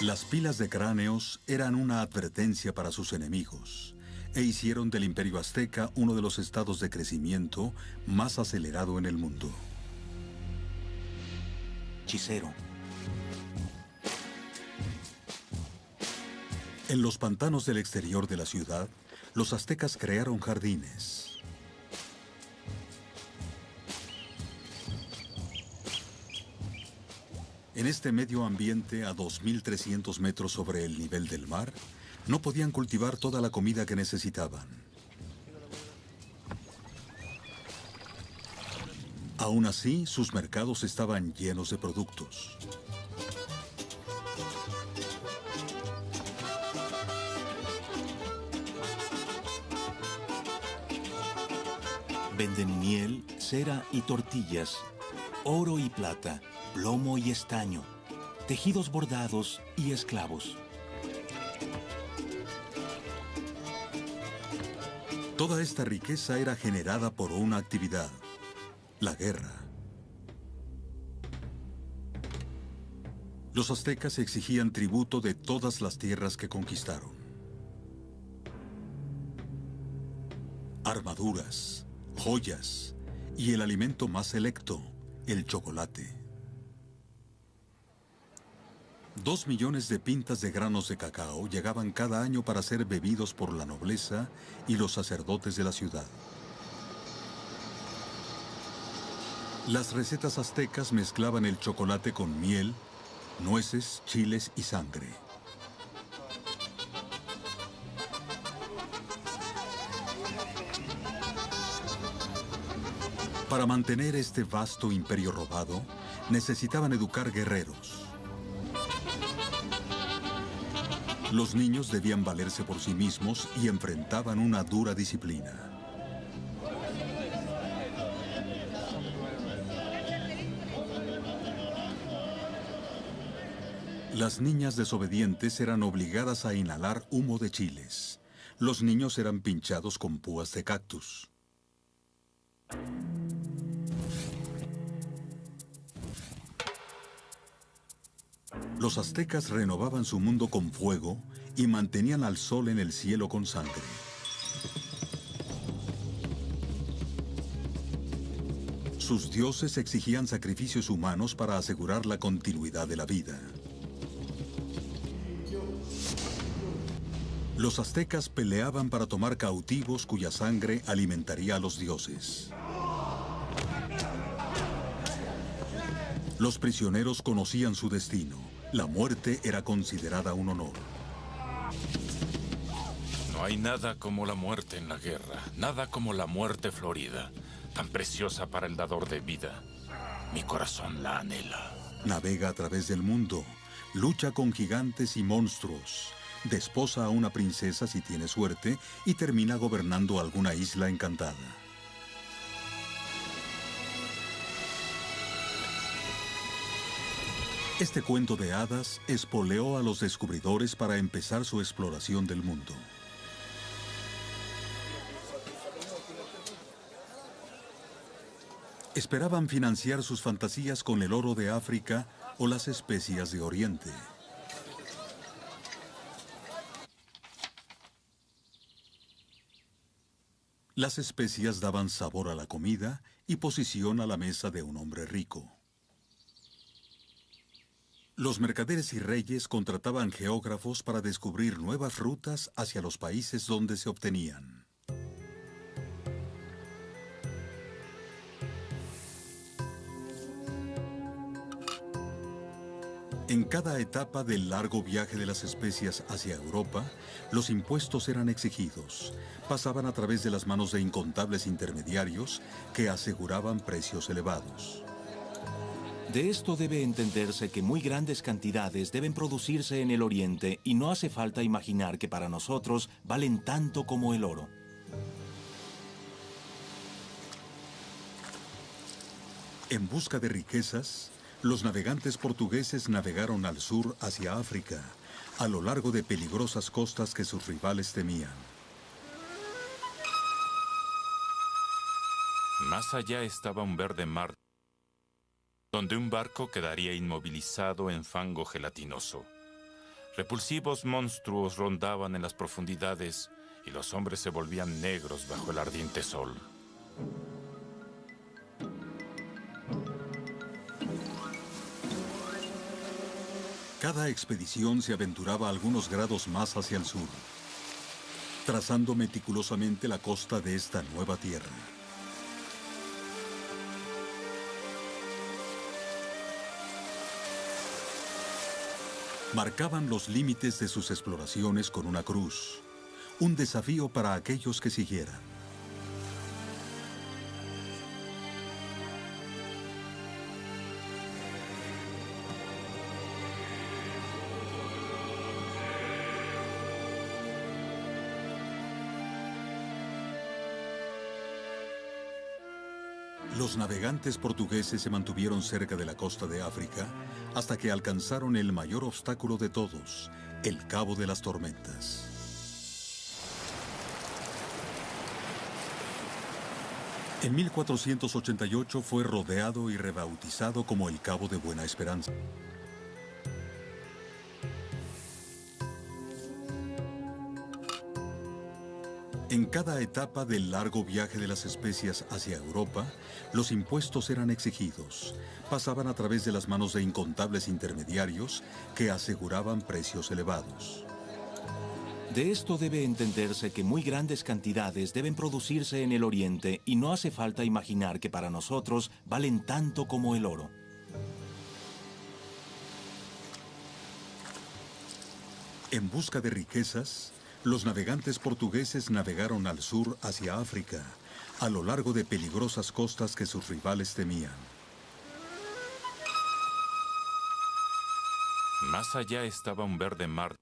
Las pilas de cráneos eran una advertencia para sus enemigos e hicieron del Imperio Azteca uno de los estados de crecimiento más acelerado en el mundo. Hechicero. En los pantanos del exterior de la ciudad, los aztecas crearon jardines. En este medio ambiente, a 2.300 metros sobre el nivel del mar, no podían cultivar toda la comida que necesitaban. Aún así, sus mercados estaban llenos de productos. Venden miel, cera y tortillas, oro y plata, plomo y estaño, tejidos bordados y esclavos. Toda esta riqueza era generada por una actividad, la guerra. Los aztecas exigían tributo de todas las tierras que conquistaron. Armaduras, joyas y el alimento más selecto, el chocolate. 2 millones de pintas de granos de cacao llegaban cada año para ser bebidos por la nobleza y los sacerdotes de la ciudad. Las recetas aztecas mezclaban el chocolate con miel, nueces, chiles y sangre. Para mantener este vasto imperio robado, necesitaban educar guerreros. Los niños debían valerse por sí mismos y enfrentaban una dura disciplina. Las niñas desobedientes eran obligadas a inhalar humo de chiles. Los niños eran pinchados con púas de cactus. Los aztecas renovaban su mundo con fuego y mantenían al sol en el cielo con sangre. Sus dioses exigían sacrificios humanos para asegurar la continuidad de la vida. Los aztecas peleaban para tomar cautivos cuya sangre alimentaría a los dioses. Los prisioneros conocían su destino. La muerte era considerada un honor. No hay nada como la muerte en la guerra, nada como la muerte florida, tan preciosa para el dador de vida. Mi corazón la anhela. Navega a través del mundo, lucha con gigantes y monstruos, desposa a una princesa si tiene suerte y termina gobernando alguna isla encantada. Este cuento de hadas espoleó a los descubridores para empezar su exploración del mundo. Esperaban financiar sus fantasías con el oro de África o las especias de Oriente. Las especias daban sabor a la comida y posición a la mesa de un hombre rico. Los mercaderes y reyes contrataban geógrafos para descubrir nuevas rutas hacia los países donde se obtenían. En cada etapa del largo viaje de las especias hacia Europa, los impuestos eran exigidos. Pasaban a través de las manos de incontables intermediarios que aseguraban precios elevados. De esto debe entenderse que muy grandes cantidades deben producirse en el Oriente y no hace falta imaginar que para nosotros valen tanto como el oro. En busca de riquezas, los navegantes portugueses navegaron al sur hacia África, a lo largo de peligrosas costas que sus rivales temían. Más allá estaba un verde mar, donde un barco quedaría inmovilizado en fango gelatinoso. Repulsivos monstruos rondaban en las profundidades y los hombres se volvían negros bajo el ardiente sol. Cada expedición se aventuraba algunos grados más hacia el sur, trazando meticulosamente la costa de esta nueva tierra. Marcaban los límites de sus exploraciones con una cruz, un desafío para aquellos que siguieran. Los navegantes portugueses se mantuvieron cerca de la costa de África hasta que alcanzaron el mayor obstáculo de todos, el Cabo de las Tormentas. En 1488 fue rodeado y rebautizado como el Cabo de Buena Esperanza. En cada etapa del largo viaje de las especias hacia Europa, los impuestos eran exigidos. Pasaban a través de las manos de incontables intermediarios que aseguraban precios elevados. De esto debe entenderse que muy grandes cantidades deben producirse en el Oriente y no hace falta imaginar que para nosotros valen tanto como el oro. En busca de riquezas, los navegantes portugueses navegaron al sur hacia África, a lo largo de peligrosas costas que sus rivales temían. Más allá estaba un verde mar,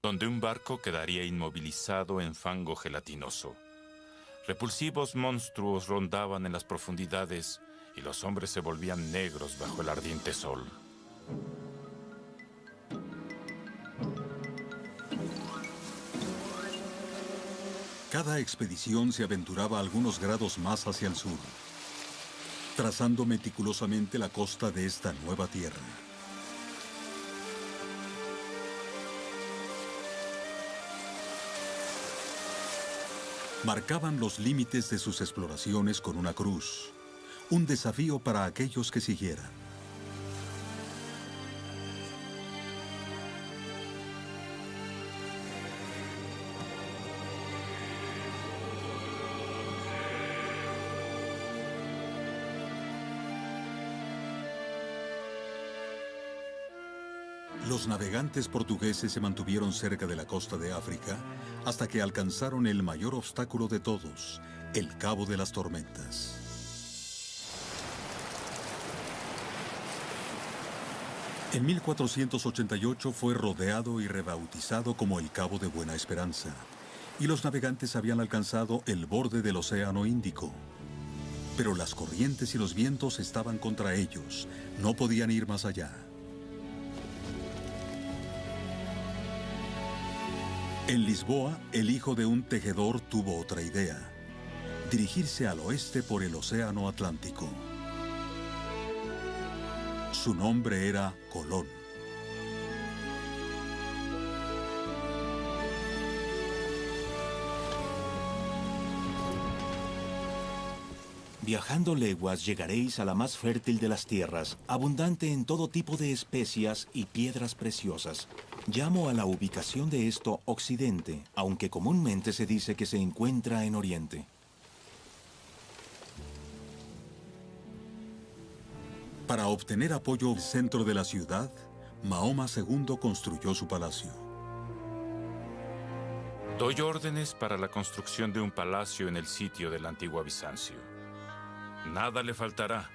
donde un barco quedaría inmovilizado en fango gelatinoso. Repulsivos monstruos rondaban en las profundidades y los hombres se volvían negros bajo el ardiente sol. Cada expedición se aventuraba algunos grados más hacia el sur, trazando meticulosamente la costa de esta nueva tierra. Marcaban los límites de sus exploraciones con una cruz, un desafío para aquellos que siguieran. Los navegantes portugueses se mantuvieron cerca de la costa de África hasta que alcanzaron el mayor obstáculo de todos, el Cabo de las Tormentas. En 1488 fue rodeado y rebautizado como el Cabo de Buena Esperanza, y los navegantes habían alcanzado el borde del Océano Índico. Pero las corrientes y los vientos estaban contra ellos, no podían ir más allá. En Lisboa, el hijo de un tejedor tuvo otra idea: dirigirse al oeste por el Océano Atlántico. Su nombre era Colón. Viajando leguas llegaréis a la más fértil de las tierras, abundante en todo tipo de especias y piedras preciosas. Llamo a la ubicación de esto Occidente, aunque comúnmente se dice que se encuentra en Oriente. Para obtener apoyo al centro de la ciudad, Mahoma II construyó su palacio. Doy órdenes para la construcción de un palacio en el sitio de la antigua Bizancio. Nada le faltará.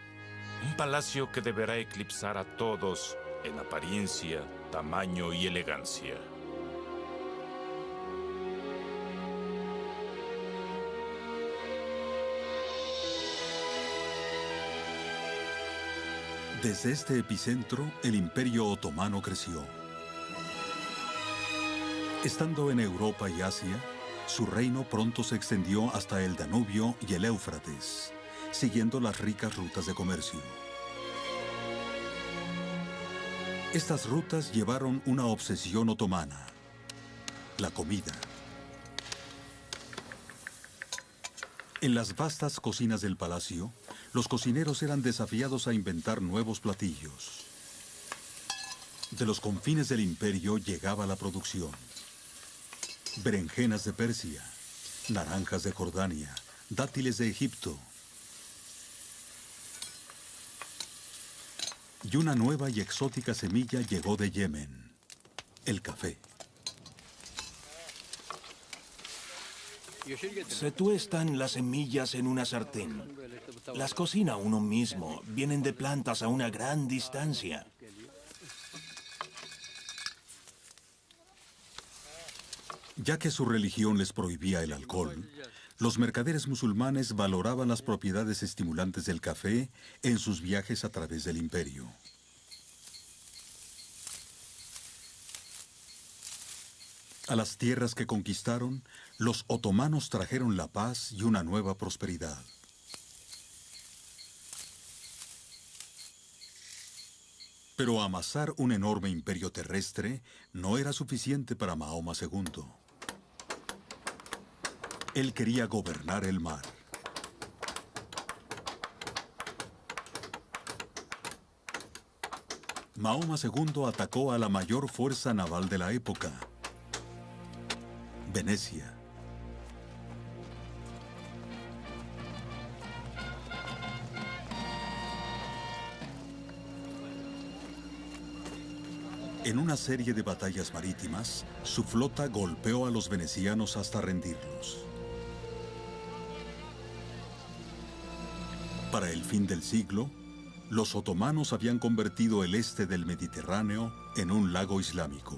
Un palacio que deberá eclipsar a todos en apariencia, tamaño y elegancia. Desde este epicentro, el Imperio Otomano creció. Estando en Europa y Asia, su reino pronto se extendió hasta el Danubio y el Éufrates, siguiendo las ricas rutas de comercio. Estas rutas llevaron una obsesión otomana: la comida. En las vastas cocinas del palacio, los cocineros eran desafiados a inventar nuevos platillos. De los confines del imperio llegaba la producción: berenjenas de Persia, naranjas de Jordania, dátiles de Egipto. Y una nueva y exótica semilla llegó de Yemen: el café. Se tuestan las semillas en una sartén. Las cocina uno mismo. Vienen de plantas a una gran distancia. Ya que su religión les prohibía el alcohol, los mercaderes musulmanes valoraban las propiedades estimulantes del café en sus viajes a través del imperio. A las tierras que conquistaron, los otomanos trajeron la paz y una nueva prosperidad. Pero amasar un enorme imperio terrestre no era suficiente para Mahoma II. Él quería gobernar el mar. Mahoma II atacó a la mayor fuerza naval de la época: Venecia. En una serie de batallas marítimas, su flota golpeó a los venecianos hasta rendirlos. Para el fin del siglo, los otomanos habían convertido el este del Mediterráneo en un lago islámico.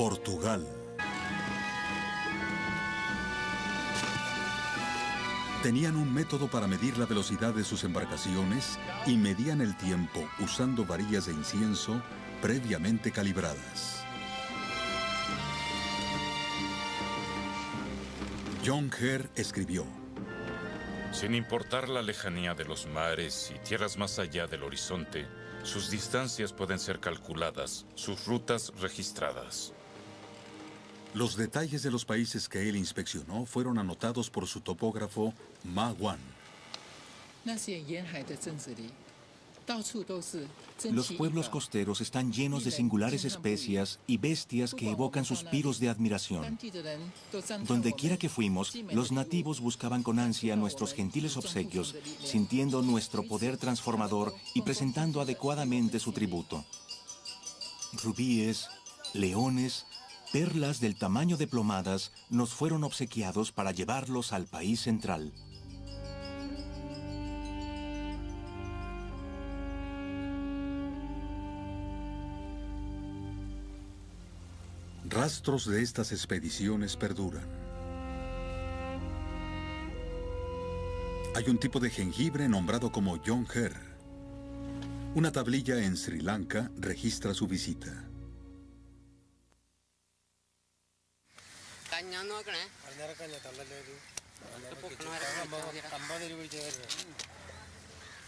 Portugal. Tenían un método para medir la velocidad de sus embarcaciones y medían el tiempo usando varillas de incienso previamente calibradas. John Hare escribió: sin importar la lejanía de los mares y tierras más allá del horizonte, sus distancias pueden ser calculadas, sus rutas registradas. Los detalles de los países que él inspeccionó fueron anotados por su topógrafo Ma Wan. Los pueblos costeros están llenos de singulares especias y bestias que evocan suspiros de admiración. Donde quiera que fuimos, los nativos buscaban con ansia nuestros gentiles obsequios, sintiendo nuestro poder transformador y presentando adecuadamente su tributo. Rubíes, leones, perlas del tamaño de plomadas nos fueron obsequiados para llevarlos al país central. Rastros de estas expediciones perduran. Hay un tipo de jengibre nombrado como John Hare. Una tablilla en Sri Lanka registra su visita.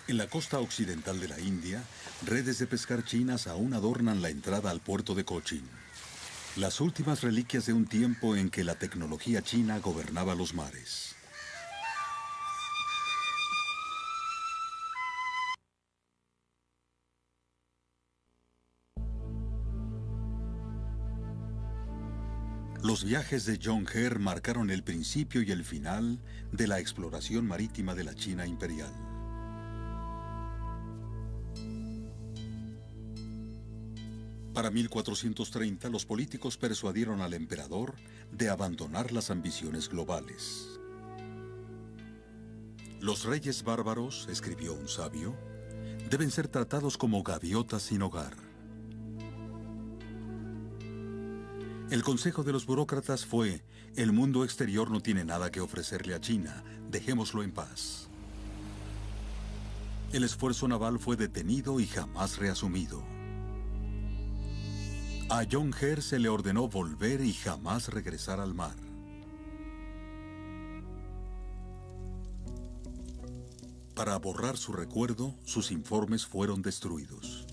En la costa occidental de la India, redes de pescar chinas aún adornan la entrada al puerto de Cochin. Las últimas reliquias de un tiempo en que la tecnología china gobernaba los mares. Los viajes de John Hare marcaron el principio y el final de la exploración marítima de la China imperial. Para 1430, los políticos persuadieron al emperador de abandonar las ambiciones globales. Los reyes bárbaros, escribió un sabio, deben ser tratados como gaviotas sin hogar. El consejo de los burócratas fue: el mundo exterior no tiene nada que ofrecerle a China, dejémoslo en paz. El esfuerzo naval fue detenido y jamás reasumido. A John Hare se le ordenó volver y jamás regresar al mar. Para borrar su recuerdo, sus informes fueron destruidos.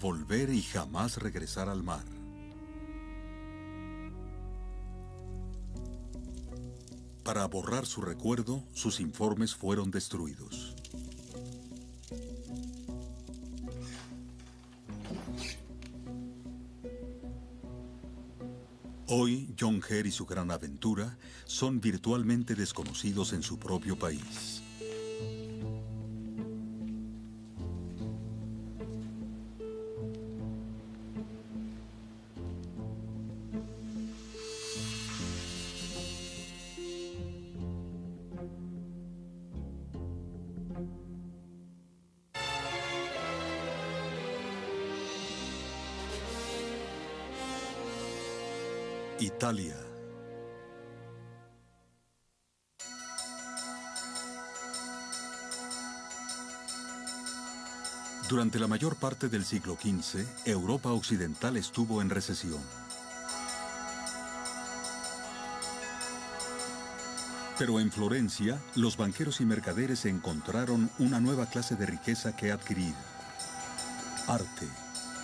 Volver y jamás regresar al mar. Para borrar su recuerdo, sus informes fueron destruidos. Hoy, John Hare y su gran aventura son virtualmente desconocidos en su propio país. Italia. Durante la mayor parte del siglo XV, Europa occidental estuvo en recesión. Pero en Florencia, los banqueros y mercaderes encontraron una nueva clase de riqueza que adquirir: arte,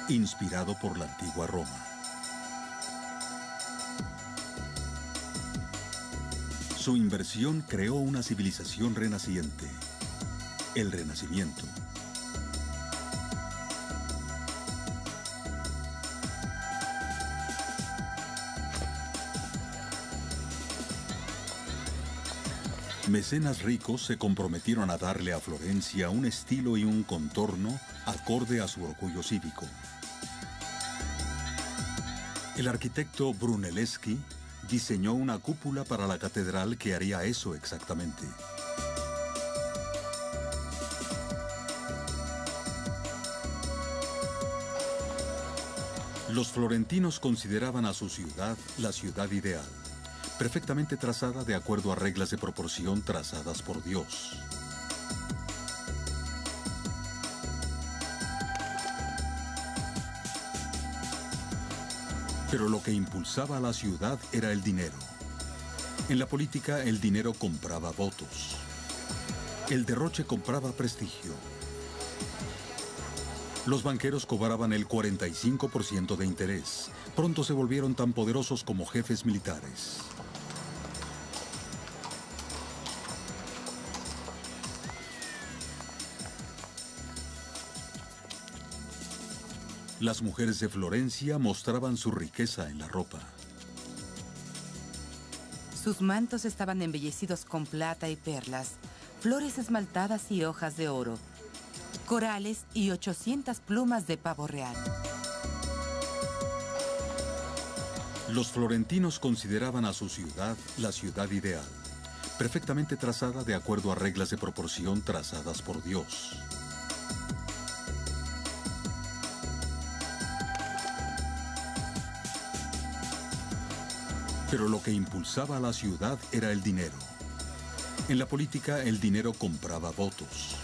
inspirado por la antigua Roma. Su inversión creó una civilización renaciente, el Renacimiento. Mecenas ricos se comprometieron a darle a Florencia un estilo y un contorno acorde a su orgullo cívico. El arquitecto Brunelleschi diseñó una cúpula para la catedral que haría eso exactamente. Los florentinos consideraban a su ciudad la ciudad ideal, perfectamente trazada de acuerdo a reglas de proporción trazadas por Dios. Pero lo que impulsaba a la ciudad era el dinero. En la política, el dinero compraba votos. El derroche compraba prestigio. Los banqueros cobraban el 45% de interés. Pronto se volvieron tan poderosos como jefes militares. Las mujeres de Florencia mostraban su riqueza en la ropa. Sus mantos estaban embellecidos con plata y perlas, flores esmaltadas y hojas de oro, corales y 800 plumas de pavo real. Los florentinos consideraban a su ciudad la ciudad ideal, perfectamente trazada de acuerdo a reglas de proporción trazadas por Dios. Pero lo que impulsaba a la ciudad era el dinero. En la política, el dinero compraba votos.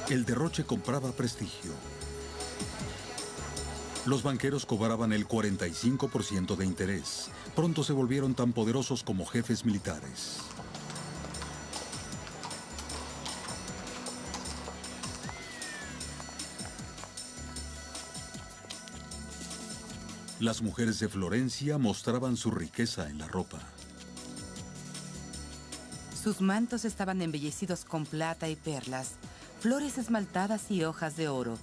El derroche compraba prestigio. Los banqueros cobraban el 45% de interés. Pronto se volvieron tan poderosos como jefes militares. Las mujeres de Florencia mostraban su riqueza en la ropa. Sus mantos estaban embellecidos con plata y perlas, flores esmaltadas y hojas de oro,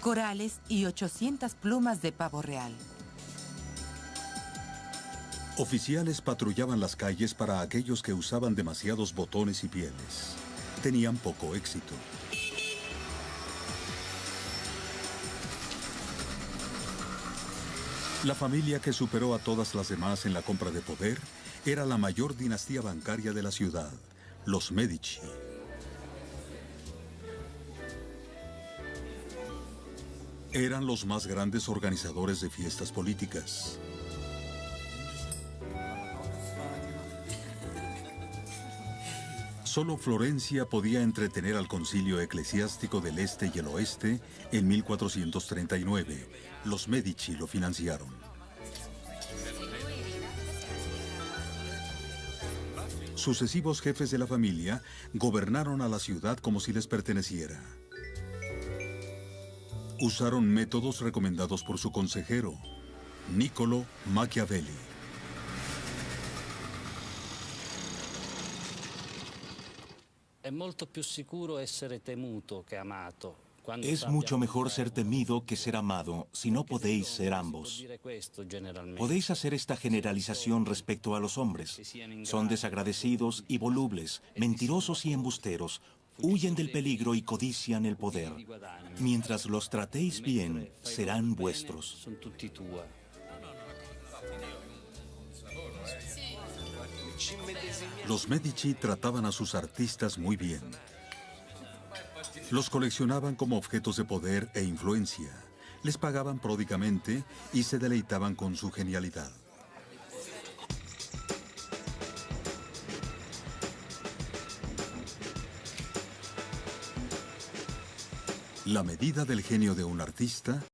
corales y 800 plumas de pavo real. Oficiales patrullaban las calles para aquellos que usaban demasiados botones y pieles. Tenían poco éxito. La familia que superó a todas las demás en la compra de poder era la mayor dinastía bancaria de la ciudad, los Medici. Eran los más grandes organizadores de fiestas políticas. Solo Florencia podía entretener al concilio eclesiástico del Este y el Oeste en 1439. Los Medici lo financiaron. Sucesivos jefes de la familia gobernaron a la ciudad como si les perteneciera. Usaron métodos recomendados por su consejero, Niccolo Machiavelli. Es mucho mejor ser temido que ser amado, si no podéis ser ambos. Podéis hacer esta generalización respecto a los hombres. Son desagradecidos y volubles, mentirosos y embusteros, huyen del peligro y codician el poder. Mientras los tratéis bien, serán vuestros. Los Medici trataban a sus artistas muy bien. Los coleccionaban como objetos de poder e influencia. Les pagaban pródigamente y se deleitaban con su genialidad. La medida del genio de un artista